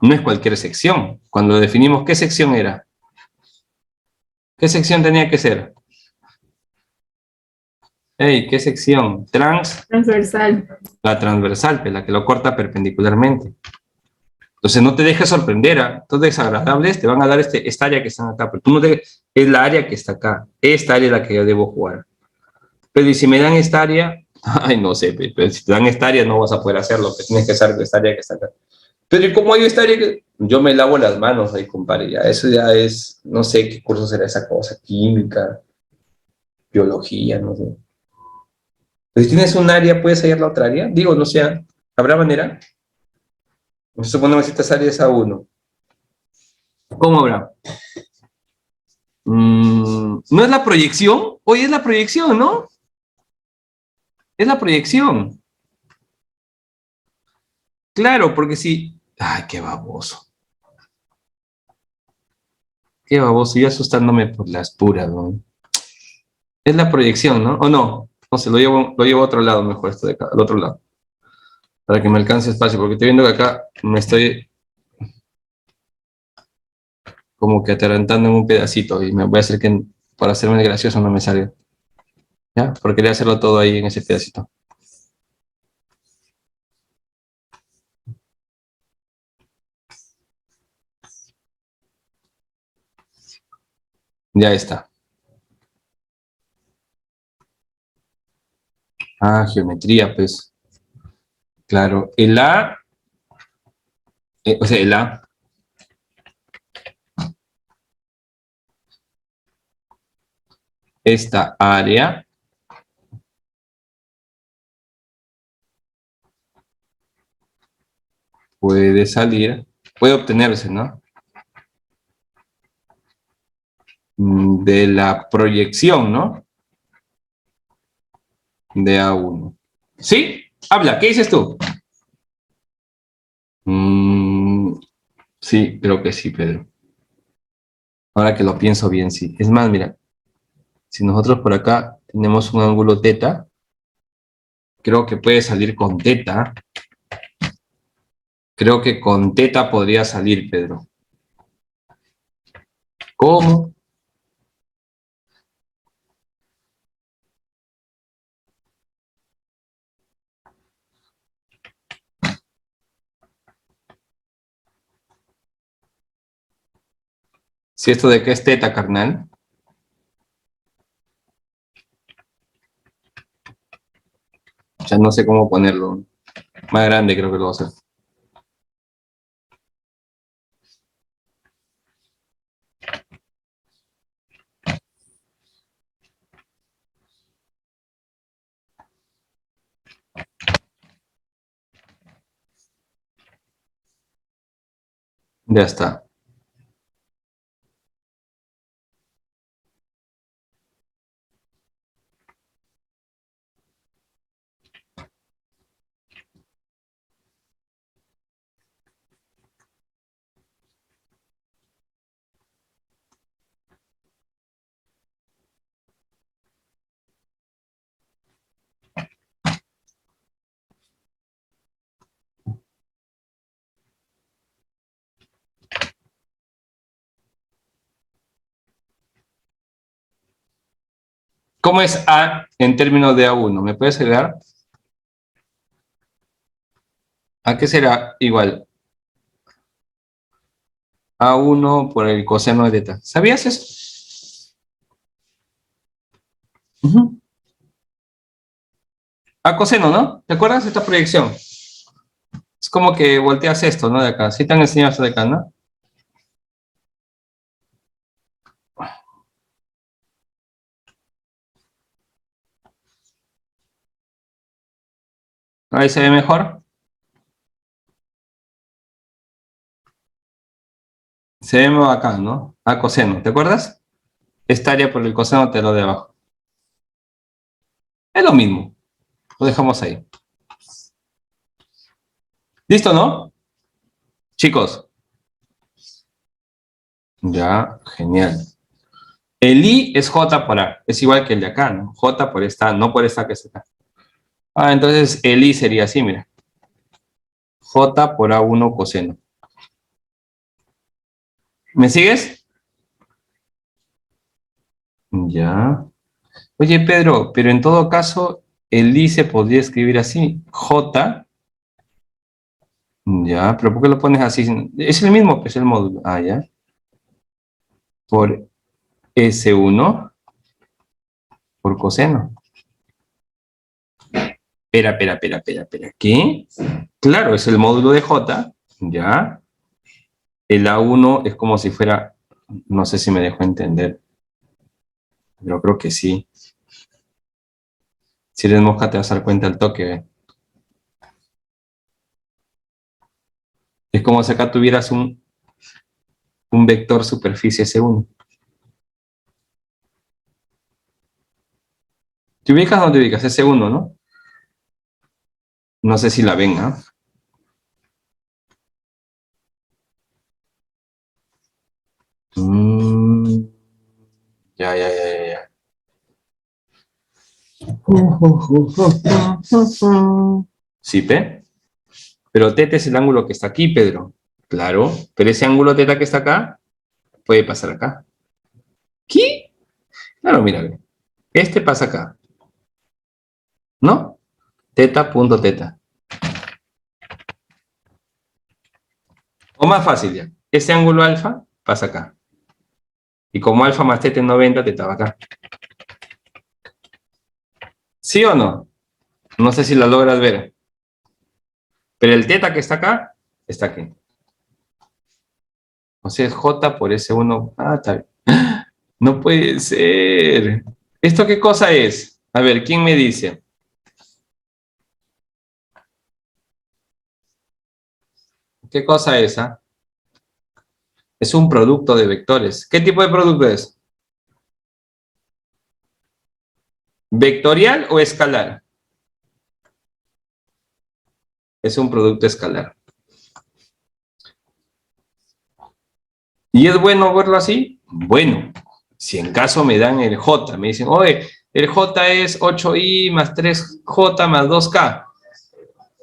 no es cualquier sección. Cuando definimos qué sección era, ¿qué sección tenía que ser? Hey, ¿qué sección? Transversal. La transversal, la que lo corta perpendicularmente. Entonces no te dejes sorprender, ¿ah? Estos desagradables te van a dar esta área que está acá, pero tú no te, es la área que está acá. Esta área es la que yo debo jugar. Pero ¿y si me dan esta área? Ay, no sé, pero si te dan esta área no vas a poder hacerlo, pues tienes que saber esta área que está acá. Pero ¿y cómo hay esta área que...? Yo me lavo las manos ahí, compadre, ya. Eso ya es, no sé qué curso será esa cosa, química, biología, no sé. Pero si tienes un área, ¿puedes hallar la otra área? Digo, no sé, ¿habrá manera? Suponemos que esta área es A1. ¿Cómo habrá? ¿No es la proyección? Oye, es la proyección, ¿no? Es la proyección. Claro, porque si... Ay, qué baboso. Qué baboso, yo asustándome por las puras, ¿no? Es la proyección, ¿no? ¿O no? No sé, lo llevo a otro lado mejor, esto de acá, al otro lado. Para que me alcance espacio, porque estoy viendo que acá me estoy como que atarantando en un pedacito y me voy a hacer que para hacerme el gracioso no me salga. ¿Ya? Porque quería hacerlo todo ahí en ese pedacito. Ya está. Ah, geometría, pues. Claro. El A, o sea, el A, esta área puede salir, puede obtenerse, ¿no? De la proyección, ¿no? De A1. ¿Sí? Habla, ¿qué dices tú? Sí, creo que sí, Pedro. Ahora que lo pienso bien, sí. Es más, mira, si nosotros por acá tenemos un ángulo teta, creo que puede salir con teta. Creo que con teta podría salir, Pedro. ¿Cómo? Si esto de qué es teta, carnal. Ya no sé cómo ponerlo. Más grande creo que lo voy a hacer. Ya está. ¿Cómo es A en términos de A1? ¿Me puedes ayudar? ¿A qué será igual? A1 por el coseno de teta. ¿Sabías eso? Ujú. A coseno, ¿no? ¿Te acuerdas de esta proyección? Es como que volteas esto, ¿no? De acá. ¿Sí te han enseñado esto de acá, no? Ahí se ve mejor. Se ve más acá, ¿no? A coseno, ¿te acuerdas? Esta área por el coseno te lo de abajo. Es lo mismo. Lo dejamos ahí. ¿Listo, no? Chicos. Ya, genial. El I es J por A. Es igual que el de acá, ¿no? J por esta, no por esta que está acá. Ah, entonces el I sería así, mira. J por A1 coseno. ¿Me sigues? Ya. Oye, Pedro, pero en todo caso, el I se podría escribir así. J. Ya, pero ¿por qué lo pones así? Es el mismo, pues el módulo. Ah, ya. Por S1 por coseno. Espera. ¿Qué? Claro, es el módulo de J. Ya. El A1 es como si fuera, no sé si me dejo entender, pero creo que sí. Si eres mosca te vas a dar cuenta al toque. Es como si acá tuvieras un vector superficie S1. ¿Te ubicas o no te ubicas? S1, ¿no? No sé si la ven, ¿ah? Ya. ¿Sí, P? Pero teta es el ángulo que está aquí, Pedro. Claro, pero ese ángulo teta que está acá puede pasar acá. ¿Qué? Claro, mira, ve. Este pasa acá, ¿no? Teta punto teta. O más fácil ya. Ese ángulo alfa pasa acá. Y como alfa más teta es 90, teta va acá. ¿Sí o no? No sé si la logras ver. Pero el teta que está acá, está aquí. O sea, es J por S1. Ah, está bien. No puede ser. ¿Esto qué cosa es? A ver, ¿quién me dice? ¿Qué cosa es? Ah? Es un producto de vectores. ¿Qué tipo de producto es? ¿Vectorial o escalar? Es un producto escalar. ¿Y es bueno verlo así? Bueno, si en caso me dan el J, me dicen, oye, el J es 8i más 3j más 2k,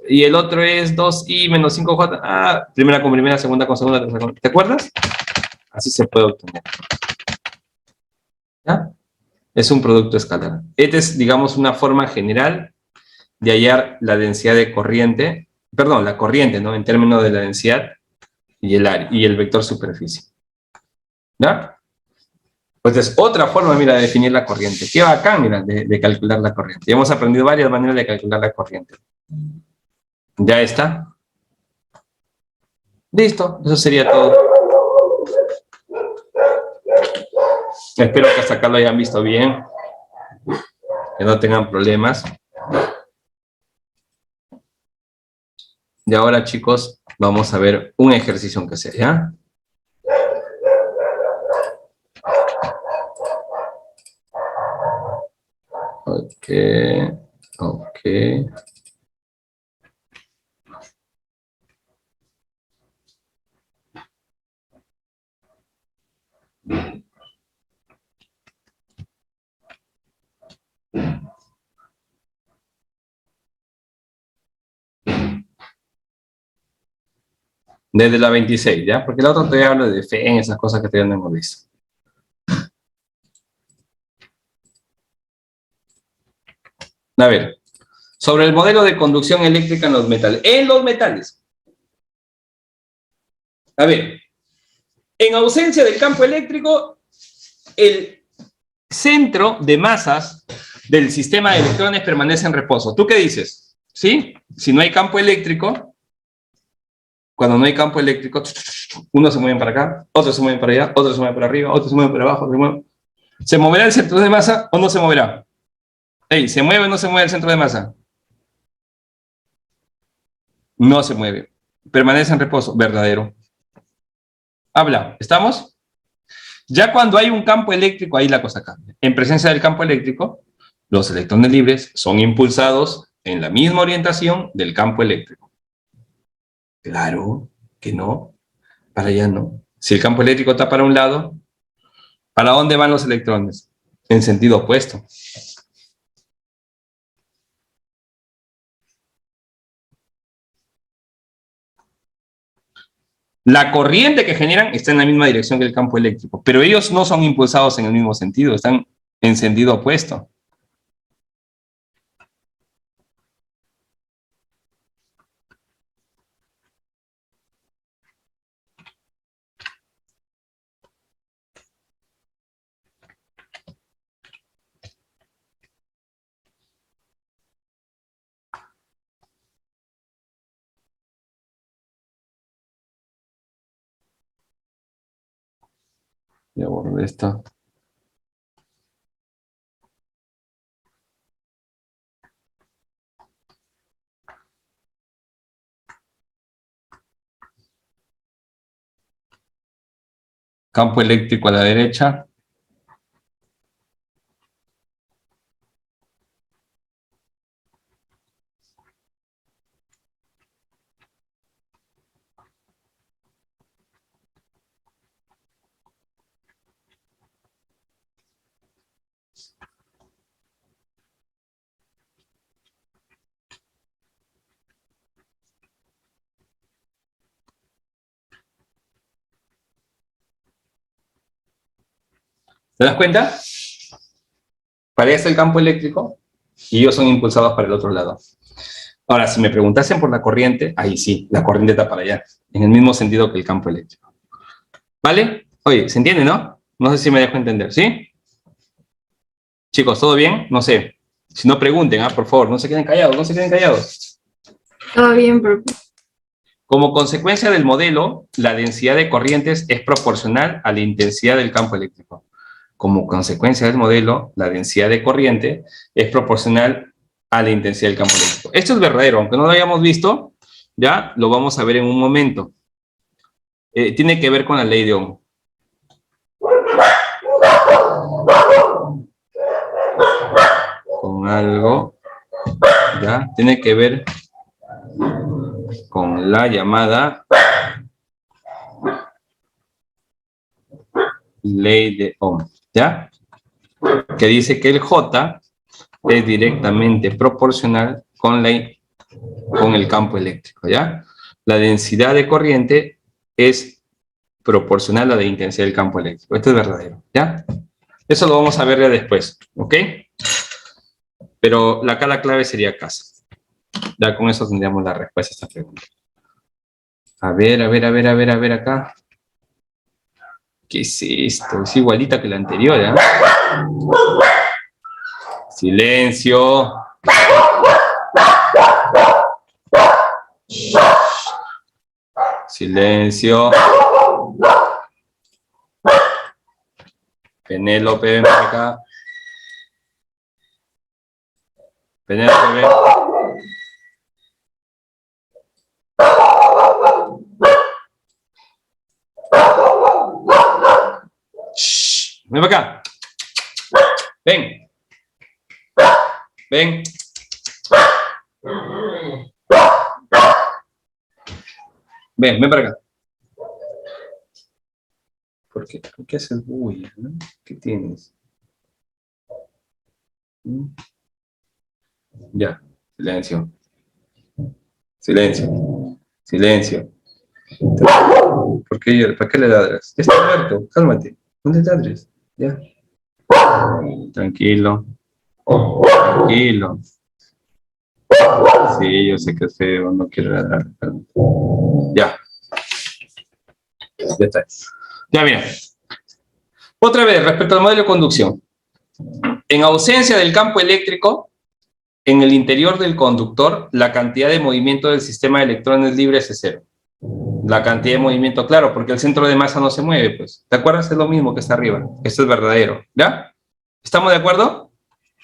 y el otro es 2i menos 5j, primera con primera, segunda con segunda, tercera con... ¿Te acuerdas? Así se puede obtener. ¿Ya? Es un producto escalar. Esta es, digamos, una forma general de hallar la densidad de corriente, perdón, la corriente, ¿no? En términos de la densidad y el vector superficie. ¿Ya? Pues es otra forma, mira, de definir la corriente. Qué bacán, mira, de calcular la corriente. Y hemos aprendido varias maneras de calcular la corriente. ¿Ya está? Listo, eso sería todo. Espero que hasta acá lo hayan visto bien, que no tengan problemas. Y ahora, chicos, vamos a ver un ejercicio que sea, ¿ya? Ok, ok. Desde la 26, ¿ya? Porque la otra todavía habla de fe en esas cosas que todavía no hemos visto. A ver, sobre el modelo de conducción eléctrica en los metales. En los metales. A ver, en ausencia del campo eléctrico, el centro de masas del sistema de electrones permanece en reposo. ¿Tú qué dices? ¿Sí? Si no hay campo eléctrico, cuando no hay campo eléctrico, uno se mueve para acá, otro se mueve para allá, otro se mueve para arriba, otro se mueve para abajo, ¿Se moverá el centro de masa o no se moverá? Hey, ¿se mueve o no se mueve el centro de masa? No se mueve. Permanece en reposo. Verdadero. Habla. ¿Estamos? Ya cuando hay un campo eléctrico, ahí la cosa cambia. En presencia del campo eléctrico, los electrones libres son impulsados en la misma orientación del campo eléctrico. Claro que no. Para allá no. Si el campo eléctrico está para un lado, ¿para dónde van los electrones? En sentido opuesto. La corriente que generan está en la misma dirección que el campo eléctrico, pero ellos no son impulsados en el mismo sentido, están en sentido opuesto. Ya borré esto. Campo eléctrico a la derecha. ¿Te das cuenta? Para allá está el campo eléctrico y ellos son impulsados para el otro lado. Ahora, si me preguntasen por la corriente, ahí sí, la corriente está para allá, en el mismo sentido que el campo eléctrico. ¿Vale? Oye, ¿se entiende, no? No sé si me dejo entender, ¿sí? Chicos, ¿todo bien? No sé. Si no pregunten, por favor, no se queden callados, no se queden callados. Todo bien, profe. Como consecuencia del modelo, la densidad de corrientes es proporcional a la intensidad del campo eléctrico. Como consecuencia del modelo, la densidad de corriente es proporcional a la intensidad del campo eléctrico. Esto es verdadero, aunque no lo hayamos visto, ya lo vamos a ver en un momento. Tiene que ver con la ley de Ohm. Con algo, ya, tiene que ver con la llamada ley de Ohm, ¿ya? Que dice que el J es directamente proporcional con el campo eléctrico, ¿ya? La densidad de corriente es proporcional a la intensidad del campo eléctrico. Esto es verdadero, ¿ya? Eso lo vamos a ver ya después, ¿ok? Pero acá la clave sería casa. Ya con eso tendríamos la respuesta a esta pregunta. A ver acá. ¿Qué es esto? Es igualita que la anterior, ¿eh? Silencio. Silencio. Penélope, ven para acá. Penélope, ven. Shh, ven para acá. Ven. Ven. Ven para acá. ¿Por qué haces bulla? ¿No? ¿Qué tienes? Ya, silencio. Silencio. Silencio. ¿Para qué le ladras? Ya está muerto, cálmate. No te ladres. Ya. Tranquilo. Tranquilo. Sí, yo sé que es feo, no quiero dar. Ya. Ya está. Ya, mira. Otra vez, respecto al modelo de conducción. En ausencia del campo eléctrico, en el interior del conductor, la cantidad de movimiento del sistema de electrones libres es cero. La cantidad de movimiento, claro, porque el centro de masa no se mueve, pues. ¿Te acuerdas? Es lo mismo que está arriba. Esto es verdadero. ¿Ya? ¿Estamos de acuerdo?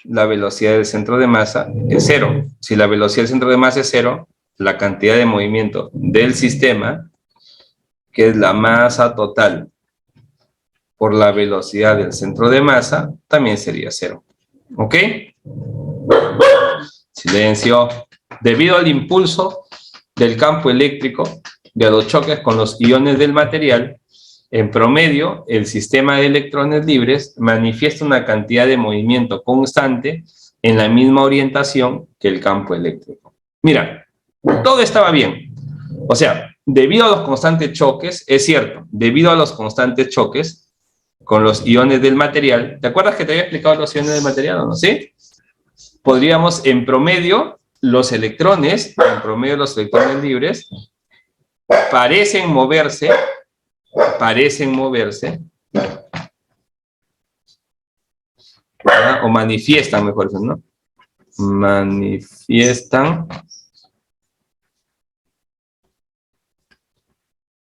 La velocidad del centro de masa es cero. Si la velocidad del centro de masa es cero, la cantidad de movimiento del sistema, que es la masa total por la velocidad del centro de masa, también sería cero. ¿Ok? Silencio. Debido al impulso del campo eléctrico y a los choques con los iones del material, en promedio, el sistema de electrones libres manifiesta una cantidad de movimiento constante en la misma orientación que el campo eléctrico. Mira, todo estaba bien. O sea, debido a los constantes choques, es cierto, debido a los constantes choques con los iones del material, ¿te acuerdas que te había explicado los iones del material o no? ¿Sí? Podríamos, en promedio, los electrones libres, parecen moverse, ¿verdad? O manifiestan, mejor dicho, ¿no? Manifiestan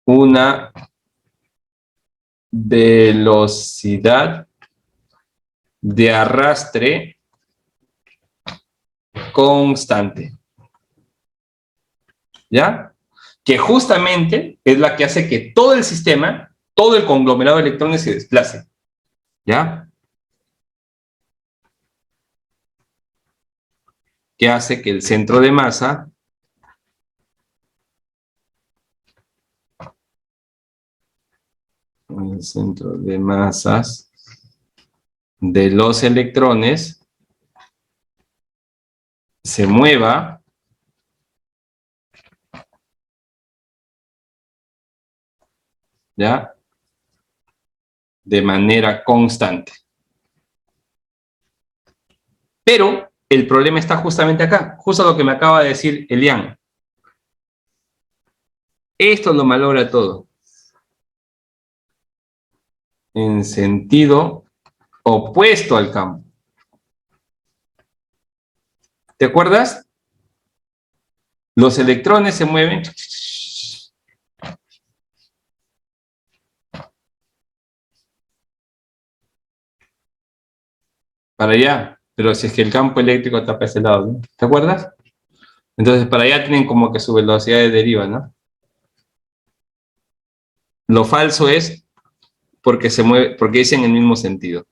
una velocidad de arrastre constante. ¿Ya? Que justamente es la que hace que todo el sistema, todo el conglomerado de electrones se desplace. ¿Ya? Que hace que el centro de masa el centro de masas de los electrones se mueva ¿ya? De manera constante. Pero el problema está justamente acá, justo lo que me acaba de decir Elian. Esto lo malogra todo. En sentido opuesto al campo. ¿Te acuerdas? Los electrones se mueven para allá, pero si es que el campo eléctrico está para ese lado, ¿no? ¿Te acuerdas? Entonces para allá tienen como que su velocidad de deriva, ¿no? Lo falso es porque se mueve, porque dicen en el mismo sentido.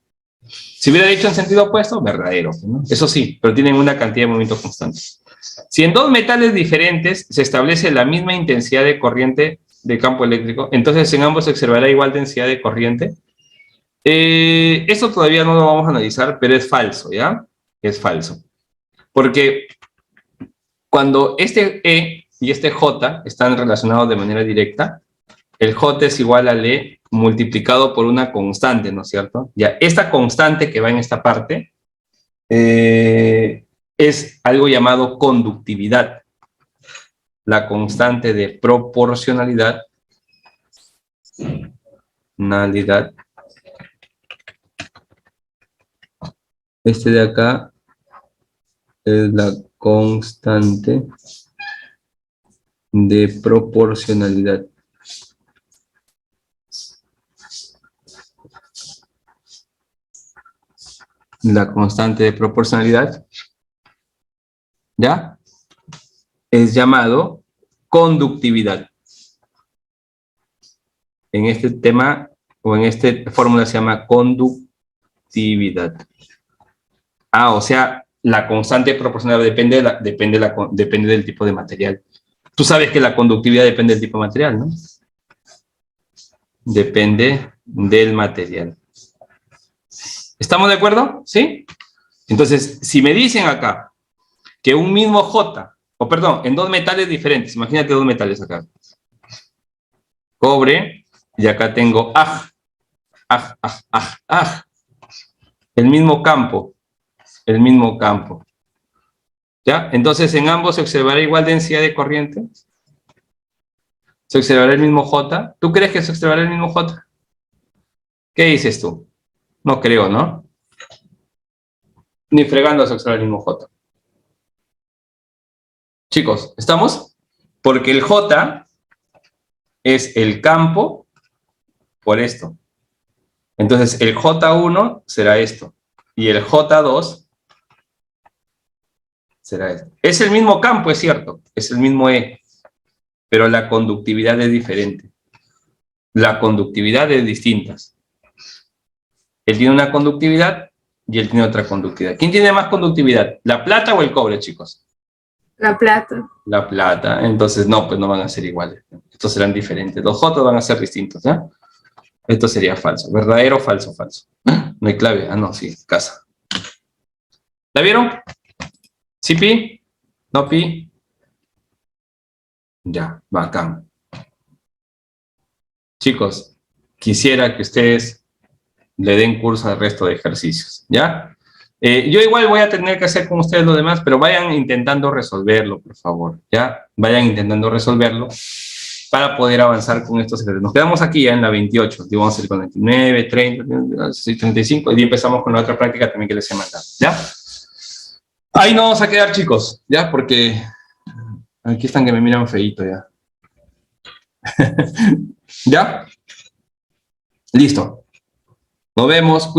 Si hubiera dicho en sentido opuesto, verdadero, ¿no? Eso sí, pero tienen una cantidad de movimiento constante. Si en dos metales diferentes se establece la misma intensidad de corriente de campo eléctrico, entonces en ambos se observará igual densidad de corriente. Eso todavía no lo vamos a analizar, pero es falso, ¿ya? Es falso. Porque cuando este E y este J están relacionados de manera directa, el J es igual al E multiplicado por una constante, ¿no es cierto? Ya, esta constante que va en esta parte es algo llamado conductividad. La constante de proporcionalidad. Este de acá es la constante de proporcionalidad. La constante de proporcionalidad, ¿ya? Es llamado conductividad. En este tema, o en esta fórmula se llama conductividad. Ah, o sea, la constante de proporcionalidad depende del tipo de material. Tú sabes que la conductividad depende del tipo de material, ¿no? Depende del material. ¿Estamos de acuerdo? ¿Sí? Entonces, si me dicen acá que un mismo J, o perdón, en dos metales diferentes, imagínate dos metales acá. Cobre, y acá tengo Ag. El mismo campo. ¿Ya? Entonces, en ambos se observará igual densidad de corriente. Se observará el mismo J. ¿Tú crees que se observará el mismo J? ¿Qué dices tú? No creo, ¿no? Ni fregando se observa el mismo J. Chicos, ¿estamos? Porque el J es el campo por esto. Entonces, el J1 será esto. Y el J2 será esto. Es el mismo campo, es cierto. Es el mismo E. Pero la conductividad es diferente. La conductividad es distinta. Él tiene una conductividad y él tiene otra conductividad. ¿Quién tiene más conductividad? ¿La plata o el cobre, chicos? La plata. La plata. Entonces, no, pues no van a ser iguales. Estos serán diferentes. Los J van a ser distintos, ¿ya? Esto sería falso. ¿Verdadero, falso, falso? No hay clave. Ah, no, sí, casa. ¿La vieron? ¿Sí, Pi? ¿No, Pi? Ya, bacán. Chicos, quisiera que ustedes le den curso al resto de ejercicios, ¿ya? Yo igual voy a tener que hacer con ustedes lo demás, pero vayan intentando resolverlo, por favor, ¿ya? Vayan intentando resolverlo para poder avanzar con estos ejercicios. Nos quedamos aquí ya en la 28, y vamos a ir con 29, 30, 35, y empezamos con la otra práctica también que les he mandado, ¿ya? Ahí no vamos a quedar, chicos, ¿ya? Porque aquí están que me miran feíto, ¿ya? ¿Ya? Listo. Nos vemos.